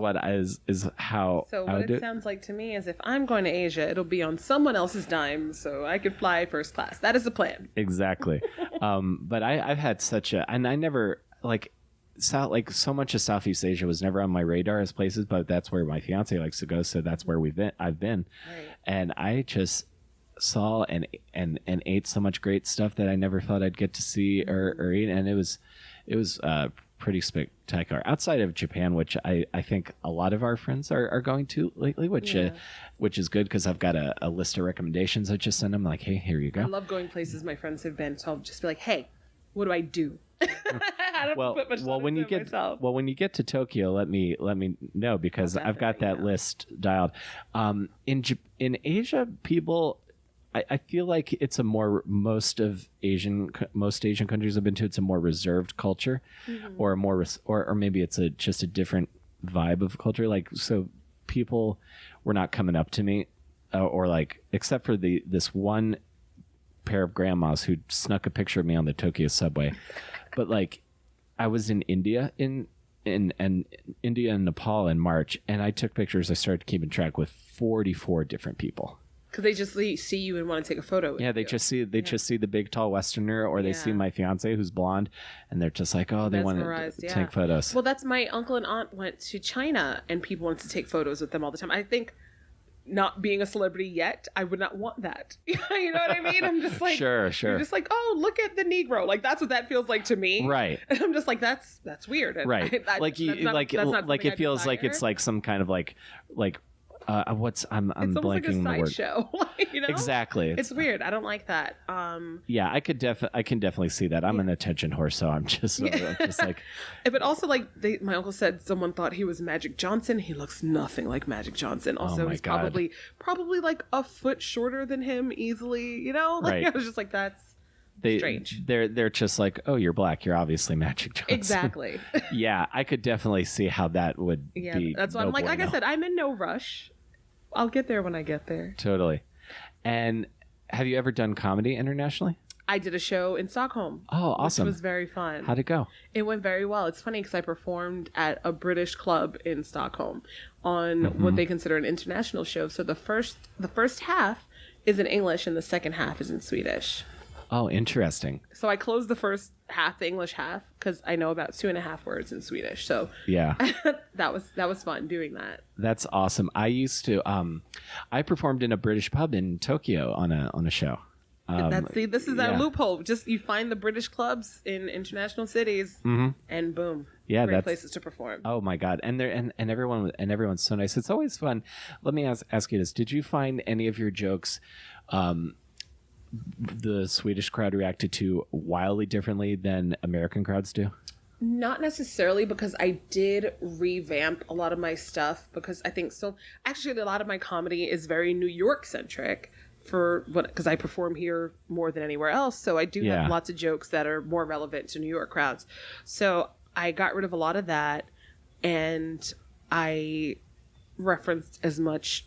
how. So what it sounds like to me is if I'm going to Asia, it'll be on someone else's dime, so I could fly first class. That is the plan. Exactly. But I've had and I never so much of Southeast Asia was never on my radar as places, but that's where my fiance likes to go, so that's where I've been, right. And I just saw and ate so much great stuff that I never thought I'd get to see or eat, and it was pretty spectacular. Outside of Japan, which I think a lot of our friends are going to lately, which is good because I've got a list of recommendations I just send them. Like, hey, here you go. I love going places my friends have been, so I'll just be like, hey, what do I do? When you get to Tokyo, let me know because I've got that list dialed. In Asia, people, I feel like it's most Asian countries I've been to, it's a more reserved culture, or or maybe it's just a different vibe of culture. Like, so people were not coming up to me, or like, except for this one pair of grandmas who snuck a picture of me on the Tokyo subway. But like, I was in India in India and Nepal in March, and I took pictures. I started keeping track with 44 different people. Because they just see you and want to take a photo with you. Just see the big tall Westerner, or they see my fiance who's blonde, and they're just like, oh, they want to take photos. Well, that's my uncle and aunt went to China, and people wanted to take photos with them all the time. I think, not being a celebrity yet, I would not want that. You know what I mean? I'm just like, sure. You're just like, oh, look at the Negro. Like, that's what that feels like to me. Right. And I'm just like, that's weird. And right. It feels like it's like some kind of like I'm it's blanking like a the word. Sideshow. You know? Exactly. It's weird. I don't like that. Yeah, I can definitely see that. I'm an attention whore, so I'm just like. But also, like my uncle said, someone thought he was Magic Johnson. He looks nothing like Magic Johnson. Also, he's probably like a foot shorter than him easily. You know, like, right. I was just like, that's strange. They're just like, oh, you're black. You're obviously Magic Johnson. Exactly. Yeah, I could definitely see how that would be. That's why I'm like I said, I'm in no rush. I'll get there when I get there. Totally. And have you ever done comedy internationally? I did a show in Stockholm. Oh, awesome. Which was very fun. How'd it go? It went very well. It's funny because I performed at a British club in Stockholm on what they consider an international show. So the first half is in English and the second half is in Swedish. Oh, interesting. So I closed the first half, the English half, because I know about 2.5 words in Swedish. So yeah, that was fun doing that. That's awesome. I used to I performed in a British pub in Tokyo on a show. This is our loophole. Just you find the British clubs in international cities, and boom, great places to perform. Oh my God, and everyone's so nice. It's always fun. Let me ask you this: did you find any of your jokes, the Swedish crowd reacted to wildly differently than American crowds do? Not necessarily, because I did revamp a lot of my stuff, because I think so. Actually, a lot of my comedy is very New York centric. Because I perform here more than anywhere else, so I do have lots of jokes that are more relevant to New York crowds. So I got rid of a lot of that, and I referenced as much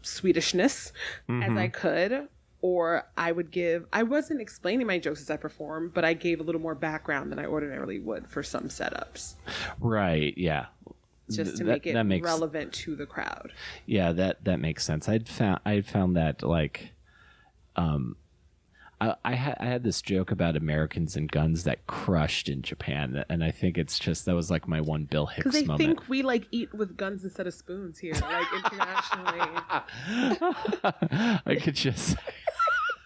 Swedishness as I could, or I wasn't explaining my jokes as I performed, but I gave a little more background than I ordinarily would for some setups. Right, yeah. Just to make it relevant to the crowd. Yeah, that makes sense. I'd found that like, I had this joke about Americans and guns that crushed in Japan, and I think it's just that was like my one Bill Hicks moment. Because they think we like eat with guns instead of spoons here, like internationally. I could just.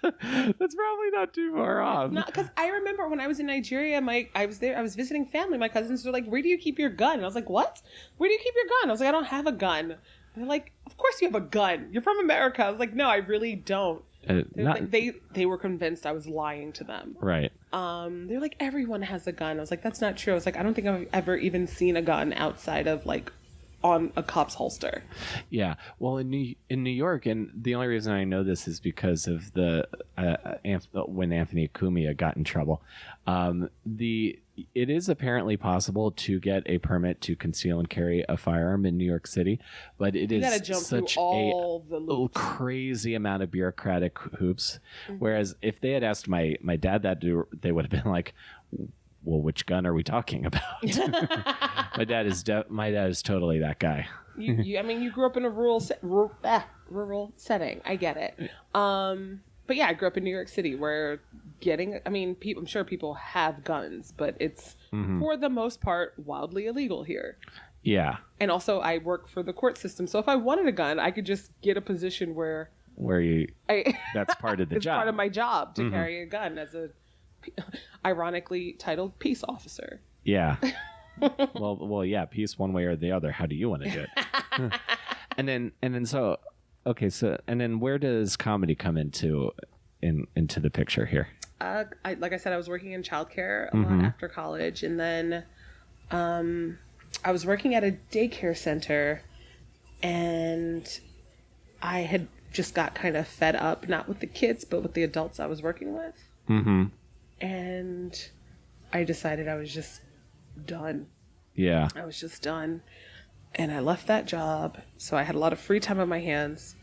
That's probably not too far off. Not because I remember when I was in Nigeria, I was visiting family. My cousins were like, "Where do you keep your gun?" And I was like, "What? Where do you keep your gun?" I was like, "I don't have a gun." And they're like, "Of course you have a gun. You're from America." I was like, "No, I really don't." They were convinced I was lying to them. Right. They're like, "Everyone has a gun." I was like, "That's not true." I was like, "I don't think I've ever even seen a gun outside of like on a cop's holster." Yeah. Well, in New York, and the only reason I know this is because of the when Anthony Cumia got in trouble. It is apparently possible to get a permit to conceal and carry a firearm in New York City, but it is such a crazy amount of bureaucratic hoops. Mm-hmm. Whereas if they had asked my dad that, they would have been like, well, which gun are we talking about? My dad is totally that guy. You grew up in a rural setting. I get it. But yeah, I grew up in New York City where I'm sure people have guns, but it's for the most part wildly illegal here. Yeah. And also I work for the court system. So if I wanted a gun, I could just get a position where that's part of the job. It's part of my job to carry a gun as a ironically titled peace officer. Yeah. well, yeah, peace one way or the other. How do you want to do it? and then where does comedy come into the picture here? Like I said, I was working in childcare a lot after college, and then I was working at a daycare center, and I had just got kind of fed up, not with the kids, but with the adults I was working with. Mm-hmm. And I decided I was just done. Yeah. I was just done. And I left that job. So I had a lot of free time on my hands.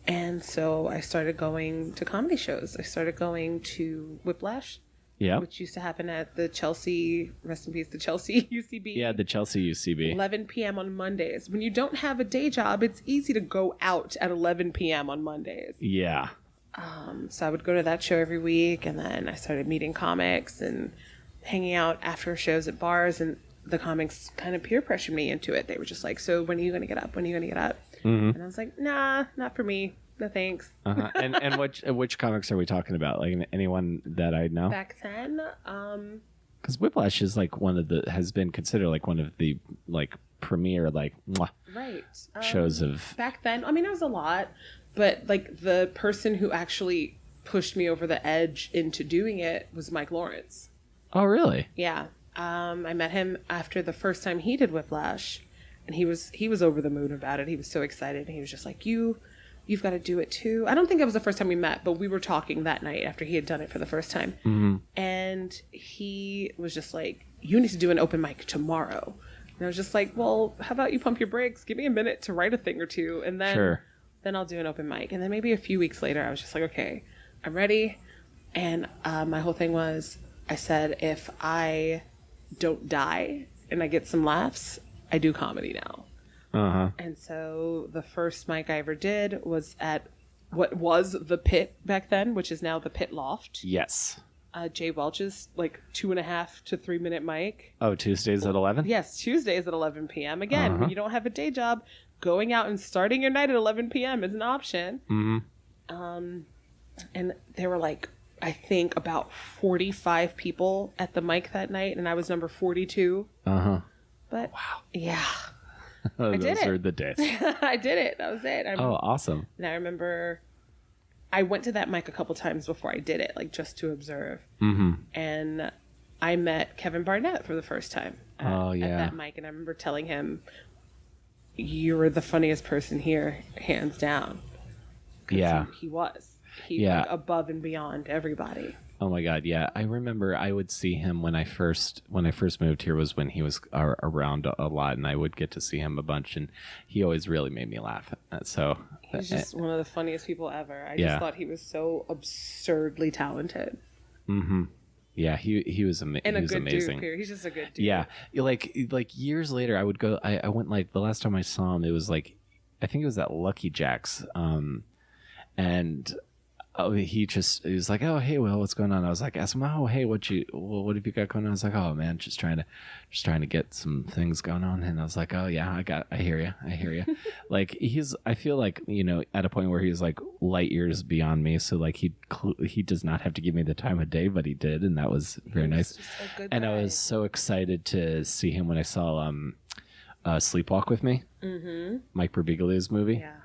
And so I started going to comedy shows. I started going to Whiplash. Yeah. Which used to happen at the Chelsea, rest in peace, the Chelsea UCB. Yeah, the Chelsea UCB. 11 p.m. on Mondays. When you don't have a day job, it's easy to go out at 11 p.m. on Mondays. Yeah. So I would go to that show every week, and then I started meeting comics and hanging out after shows at bars, and the comics kind of peer pressured me into it. They were just like, "So when are you going to get up? When are you going to get up?" Mm-hmm. And I was like, "Nah, not for me. No thanks." Uh-huh. And which comics are we talking about? Like anyone that I know? Back then, because Whiplash is like has been considered like one of the like premier like shows of back then. I mean, it was a lot. But, like, the person who actually pushed me over the edge into doing it was Mike Lawrence. Oh, really? Yeah. I met him after the first time he did Whiplash, and he was over the moon about it. He was so excited, and he was just like, you've got to do it, too. I don't think it was the first time we met, but we were talking that night after he had done it for the first time. Mm-hmm. And he was just like, you need to do an open mic tomorrow. And I was just like, well, how about you pump your brakes? Give me a minute to write a thing or two, and then... Sure. Then I'll do an open mic. And then maybe a few weeks later, I was just like, okay, I'm ready. And my whole thing was, I said, if I don't die and I get some laughs, I do comedy now. Uh-huh. And so the first mic I ever did was at what was the Pit back then, which is now the Pit Loft. Yes. Jay Welch's like 2.5 to 3 minute mic. Oh, Tuesdays at 11? Yes, Tuesdays at 11 p.m. Again, when you don't have a day job, going out and starting your night at 11 p.m. is an option. Mm-hmm. And there were like, I think about 45 people at the mic that night, and I was number 42. But wow, yeah, I did Those it. are the days. I did it. That was it. Awesome. And I remember I went to that mic a couple times before I did it, like just to observe. And I met Kevin Barnett for the first time at that mic, and I remember telling him, "You were the funniest person here, hands down." Yeah, he was. He went above and beyond everybody. Oh my God, yeah. I remember I would see him when I first moved here was when he was around a lot, and I would get to see him a bunch, and he always really made me laugh. So he's just one of the funniest people ever. I just thought he was so absurdly talented. Yeah, he was amazing. And a he was good amazing. dude. He's just a good dude. Yeah, like years later, I would go. I went like the last time I saw him, it was like I think it was at Lucky Jack's, and. He was like, "Oh, hey, Will, what's going on?" I was like, "Ask him, oh, hey, what have you got going on?" I was like, "Oh man, just trying to get some things going on." And I was like, "Oh yeah, I hear you." Like I feel like, at a point where he's like light years beyond me. So like he does not have to give me the time of day, but he did. And that was very nice. And I was so excited to see him when I saw, Sleepwalk with Me, Mike Birbiglia's movie. Yeah.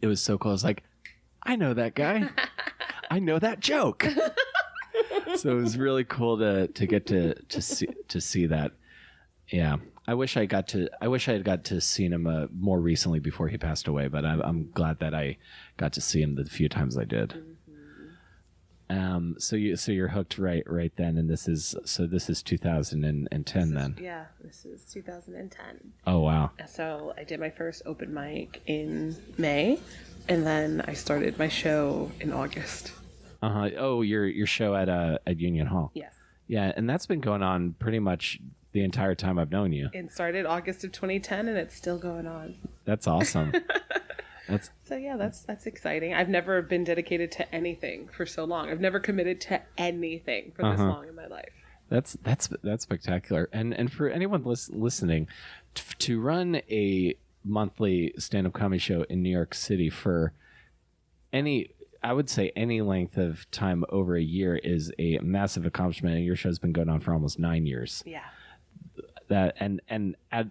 It was so cool. I was like, I know that guy. I know that joke. So it was really cool to get to see that. Yeah, I wish I had got to see him more recently before he passed away. But I'm glad that I got to see him the few times I did. So you're hooked right then, and this is 2010 then. Yeah, this is 2010. Oh wow. So I did my first open mic in May, and then I started my show in August. Oh, your show at Union Hall. Yes. Yeah, and that's been going on pretty much the entire time I've known you. It started August of 2010, and it's still going on. That's awesome. So yeah, that's exciting. I've never been dedicated to anything for so long. I've never committed to anything for this long in my life. That's spectacular. And for anyone listening, to run a monthly stand-up comedy show in New York City for I would say any length of time over a year is a massive accomplishment. And your show's been going on for almost 9 years. Yeah. That and at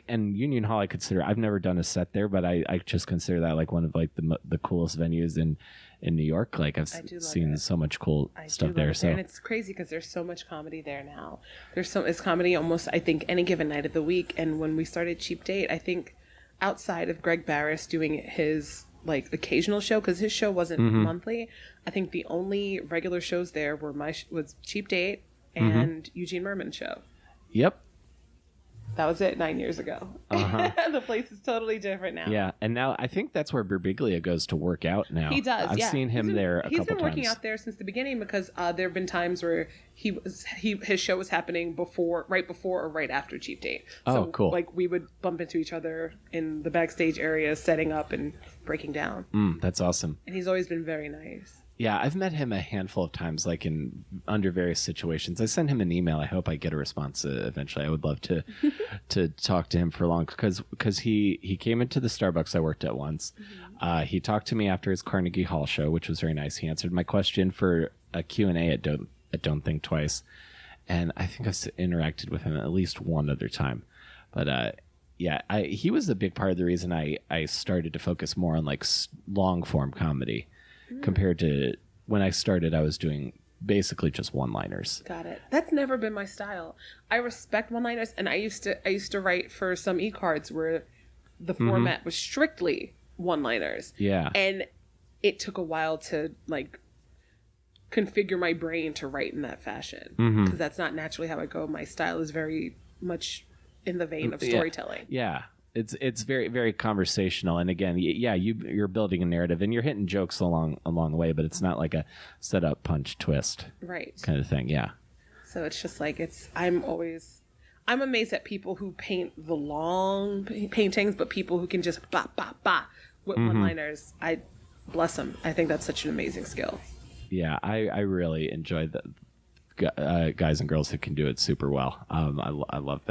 Union Hall, I consider, I've never done a set there, but I just consider that like one of like the coolest venues in New York. Like I've seen so much cool stuff there. So and it's crazy because there's so much comedy there now. It's comedy almost, I think, any given night of the week. And when we started Cheap Date, I think outside of Greg Barris doing his like occasional show, because his show wasn't monthly, I think the only regular shows there were was Cheap Date and Eugene Merman's show. Yep. That was it 9 years ago. The place is totally different now. Yeah, and now I think that's where Birbiglia goes to work out now. He does, I've seen him there a couple times. He's been working out there since the beginning because there have been times where his show was happening right before or right after Cheap Date. So, cool. Like we would bump into each other in the backstage area, setting up and breaking down. That's awesome. And he's always been very nice. Yeah, I've met him a handful of times, like under various situations. I sent him an email. I hope I get a response eventually. I would love to talk to him for long because he came into the Starbucks I worked at once. He talked to me after his Carnegie Hall show, which was very nice. He answered my question for a Q&A at Don't Think Twice, and I think I've interacted with him at least one other time. But yeah, he was a big part of the reason I started to focus more on like long form comedy. Compared to when I started, I was doing basically just one-liners. Got it. That's never been my style. I respect one-liners, and I used to write for some e-cards where the format was strictly one-liners. Yeah. And it took a while to like configure my brain to write in that fashion because that's not naturally how I go. My style is very much in the vein of storytelling. Yeah. It's very, very conversational, and again, you're building a narrative, and you're hitting jokes along the way, but it's not like a set up punch twist, right? Kind of thing, yeah. So it's just like I'm amazed at people who paint the long paintings, but people who can just ba ba ba with one-liners. I bless them. I think that's such an amazing skill. Yeah, I really enjoy the guys and girls who can do it super well. I love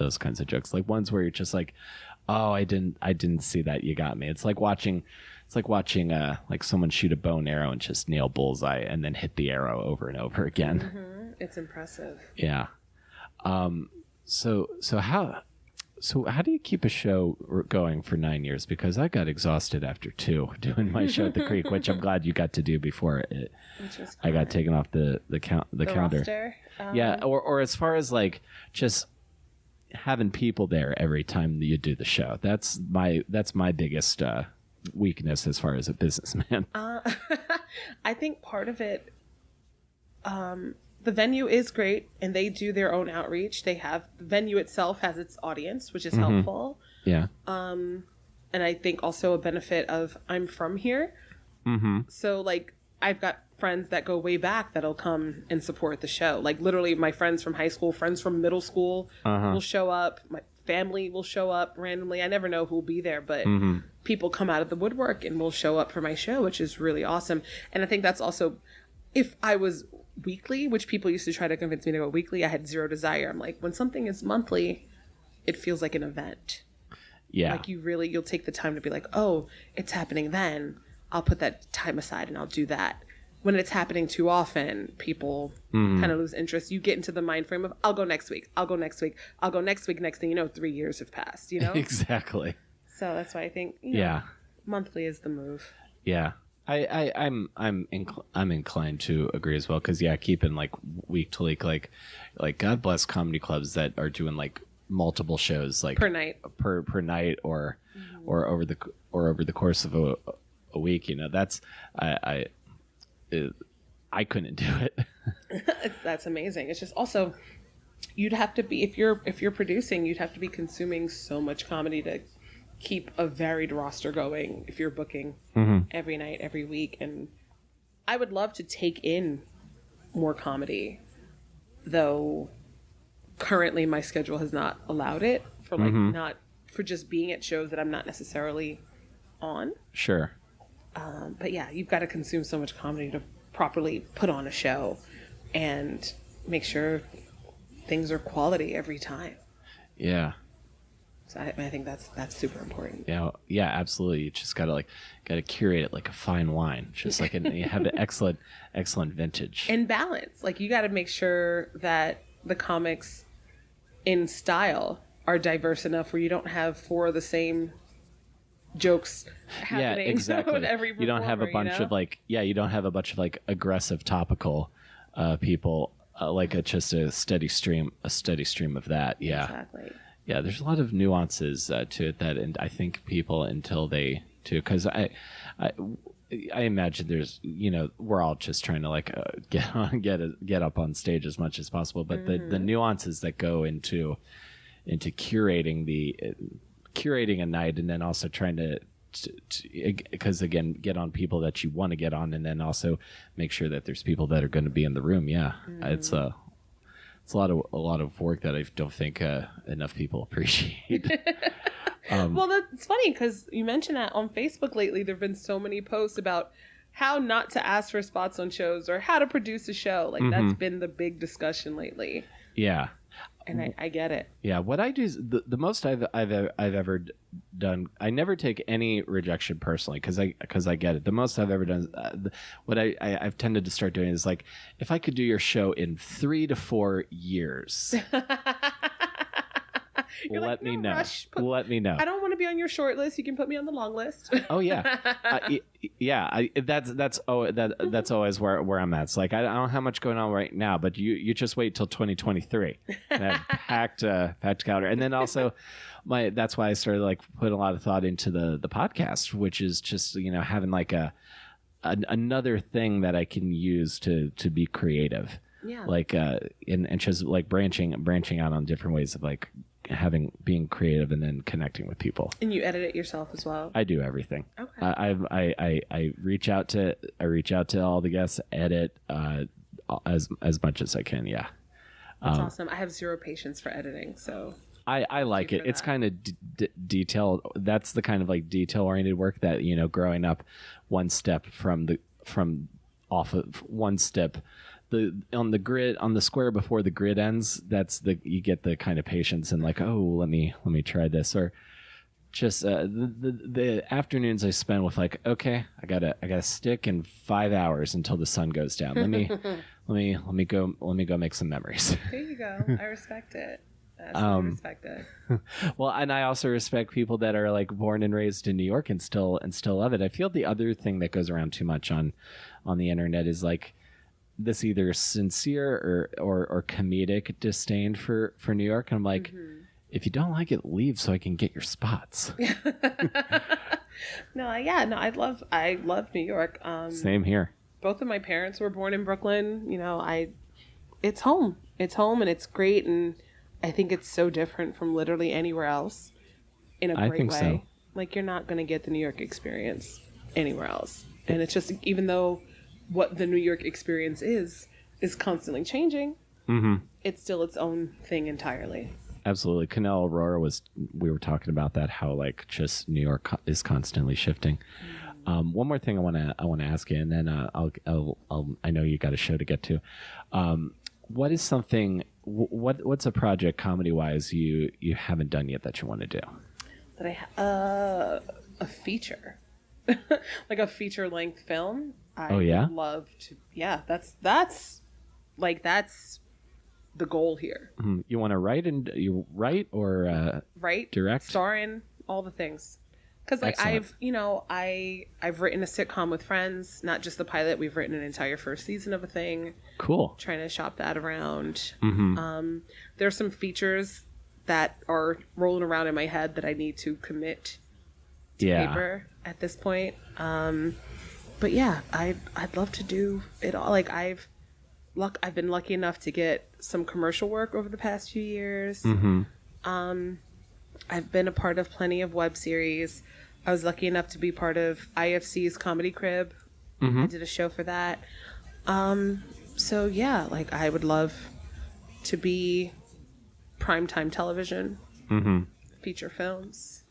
those kinds of jokes, like ones where you're just like, oh, I didn't see that, you got me. It's like watching like someone shoot a bow and arrow and just nail bullseye and then hit the arrow over and over again. It's impressive. Yeah. So how do you keep a show going for 9 years? Because I got exhausted after 2 doing my show at the Creek, which I'm glad you got to do before I got taken off the calendar. Roster? Yeah, or as far as like just having people there every time that you do the show. That's my biggest weakness as far as a businessman. I think part of it, the venue is great and they do their own outreach. The venue itself has its audience, which is helpful. Yeah. And I think also a benefit of I'm from here. So like I've got friends that go way back that'll come and support the show. Like literally my friends from high school, friends from middle school will show up. My family will show up randomly. I never know who will be there, but people come out of the woodwork and will show up for my show, which is really awesome. And I think that's also, if I was weekly, which people used to try to convince me to go weekly, I had zero desire. I'm like, when something is monthly, it feels like an event. Yeah. Like you'll take the time to be like, oh, it's happening then. I'll put that time aside and I'll do that. When it's happening too often, people kind of lose interest. You get into the mind frame of, I'll go next week. I'll go next week. I'll go next week. Next thing you know, 3 years have passed, you know? Exactly. So that's why I think, monthly is the move. Yeah. I'm inclined to agree as well, because keeping like week to week, like God bless comedy clubs that are doing like multiple shows like per night or over the course of a week. That's I couldn't do it. That's amazing. It's just also you'd have to be, if you're producing, you'd have to be consuming so much comedy to keep a varied roster going if you're booking every night, every week. And I would love to take in more comedy, though currently my schedule has not allowed it for not for just being at shows that I'm not necessarily on. Sure. But yeah, you've got to consume so much comedy to properly put on a show and make sure things are quality every time. Yeah. So I think that's super important. Yeah, absolutely. You just gotta curate it like a fine wine, just like you have an excellent vintage and balance. Like you got to make sure that the comics in style are diverse enough where you don't have 4 of the same jokes happening. Yeah, exactly. With every you don't have a bunch of you don't have a bunch of like aggressive topical people just a steady stream of that. Yeah. Exactly. Yeah, there's a lot of nuances to it that, and I think people until they do, because I imagine there's we're all just trying to get up on stage as much as possible, but the nuances that go into curating a night, and then also trying to because again, get on people that you want to get on, and then also make sure that there's people that are going to be in the room. Yeah, it's a lot of work that I don't think enough people appreciate. Well, that's funny because you mentioned that on Facebook lately. There have been so many posts about how not to ask for spots on shows or how to produce a show. Like that's been the big discussion lately. Yeah. And I get it. Yeah, what I do is the most I've ever done. I never take any rejection personally because I get it. The most I've ever done, what I've tended to start doing is like, if I could do your show in 3 to 4 years, let me know. Let me know. I don't want to be on your short list. You can put me on the long list. Oh yeah, that's always where I'm at. It's like I don't have much going on right now, but you just wait till 2023. And I have packed calendar, and then also that's why I started like putting a lot of thought into the podcast, which is just having like another thing that I can use to be creative. Yeah. Like and just like branching out on different ways of like being creative and then connecting with people. And you edit it yourself as well? I do everything. Okay. I reach out to all the guests, edit as much as I can. Yeah. That's awesome. I have zero patience for editing, so I like it. It's kind of detailed. That's the kind of like detail oriented work that growing up one step on the grid, on the square before the grid ends, you get the kind of patience and like, oh, let me try this. Or just the afternoons I spend with like, okay, I gotta stick in 5 hours until the sun goes down. Let me go make some memories. There you go. I respect it. I respect it. Well, and I also respect people that are like born and raised in New York and still love it. I feel the other thing that goes around too much on the internet is like this either sincere or comedic disdain for New York. And I'm like, if you don't like it, leave so I can get your spots. No, I love New York. Same here. Both of my parents were born in Brooklyn. You know, it's home. It's home, and it's great. And I think it's so different from literally anywhere else in a great way. So. Like, you're not going to get the New York experience anywhere else. And it's just, even though what the New York experience is constantly changing, it's still its own thing entirely. Absolutely. Canal Aurora we were talking about that, how like just New York is constantly shifting. One more thing I want to ask you, and then I know you got a show to get to. What is something? What's a project comedy wise you haven't done yet that you want to do? That a feature, like a feature length film. I would love to. Yeah, that's the goal here. You want to write or write, direct, star in, all the things. Because like I've written a sitcom with friends, not just the pilot. We've written an entire first season of a thing. Cool. Trying to shop that around. There's some features that are rolling around in my head that I need to commit to paper at this point. But yeah, I'd love to do it all. Like I've been lucky enough to get some commercial work over the past few years. I've been a part of plenty of web series. I was lucky enough to be part of IFC's Comedy Crib. I did a show for that. So yeah, like I would love to be primetime television, feature films.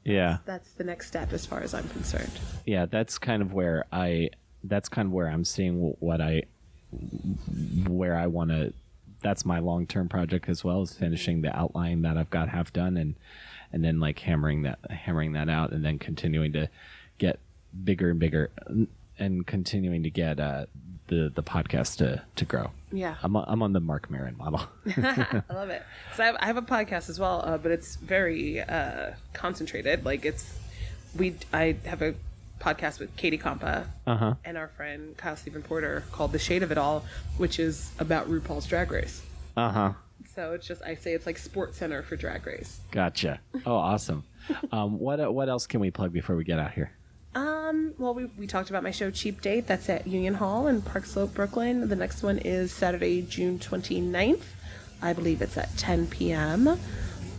Yeah, that's the next step as far as I'm concerned. Yeah, that's kind of where I'm seeing where I want to. That's my long-term project as well, is finishing the outline that I've got half done, and then like hammering that out, and then continuing to get bigger and bigger, and continuing to get the podcast to grow. Yeah, I'm on the Mark Maron model. I love it. So I have a podcast as well, but it's very concentrated. Like I have a podcast with Katie Compa and our friend Kyle Stephen Porter called The Shade of It All, which is about RuPaul's Drag Race. So it's just, I say it's like Sports Center for Drag Race. Gotcha. Oh, awesome. What else can we plug before we get out here? Well, we talked about my show Cheap Date. That's at Union Hall in Park Slope, Brooklyn. The next one is Saturday, June 29th. I believe it's at 10 p.m.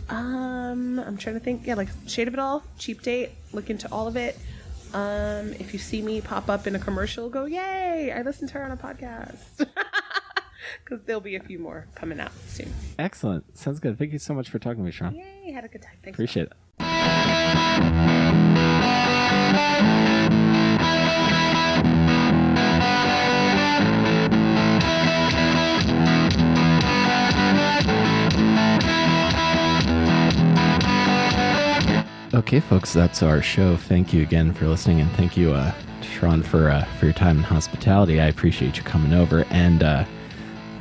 I'm trying to think. Yeah, like Shade of It All, Cheap Date. Look into all of it. If you see me pop up in a commercial, go, yay, I listened to her on a podcast. Because there'll be a few more coming out soon. Excellent. Sounds good. Thank you so much for talking to me, Sharron. Yay, had a good time. Thanks. Appreciate it. Okay, folks, that's our show. Thank you again for listening, and thank you, Sharron, for your time and hospitality. I appreciate you coming over, and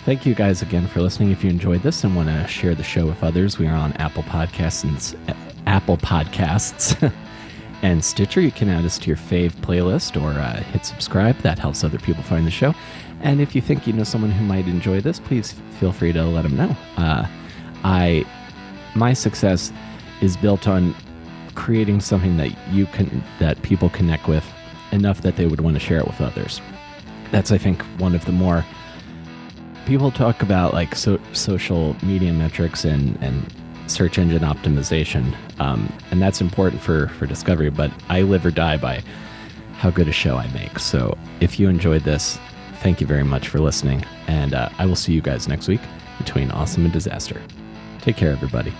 thank you guys again for listening. If you enjoyed this and want to share the show with others, we are on Apple Podcasts and Stitcher. You can add us to your fave playlist or hit subscribe. That helps other people find the show. And if you think you know someone who might enjoy this, please feel free to let them know. My success is built on creating something that people connect with enough that they would want to share it with others. That's, I think, one of the more people talk about, like social media metrics and search engine optimization, and that's important for discovery, but I live or die by how good a show I make. So if you enjoyed this, thank you very much for listening, and I will see you guys next week between awesome and disaster. Take care, everybody.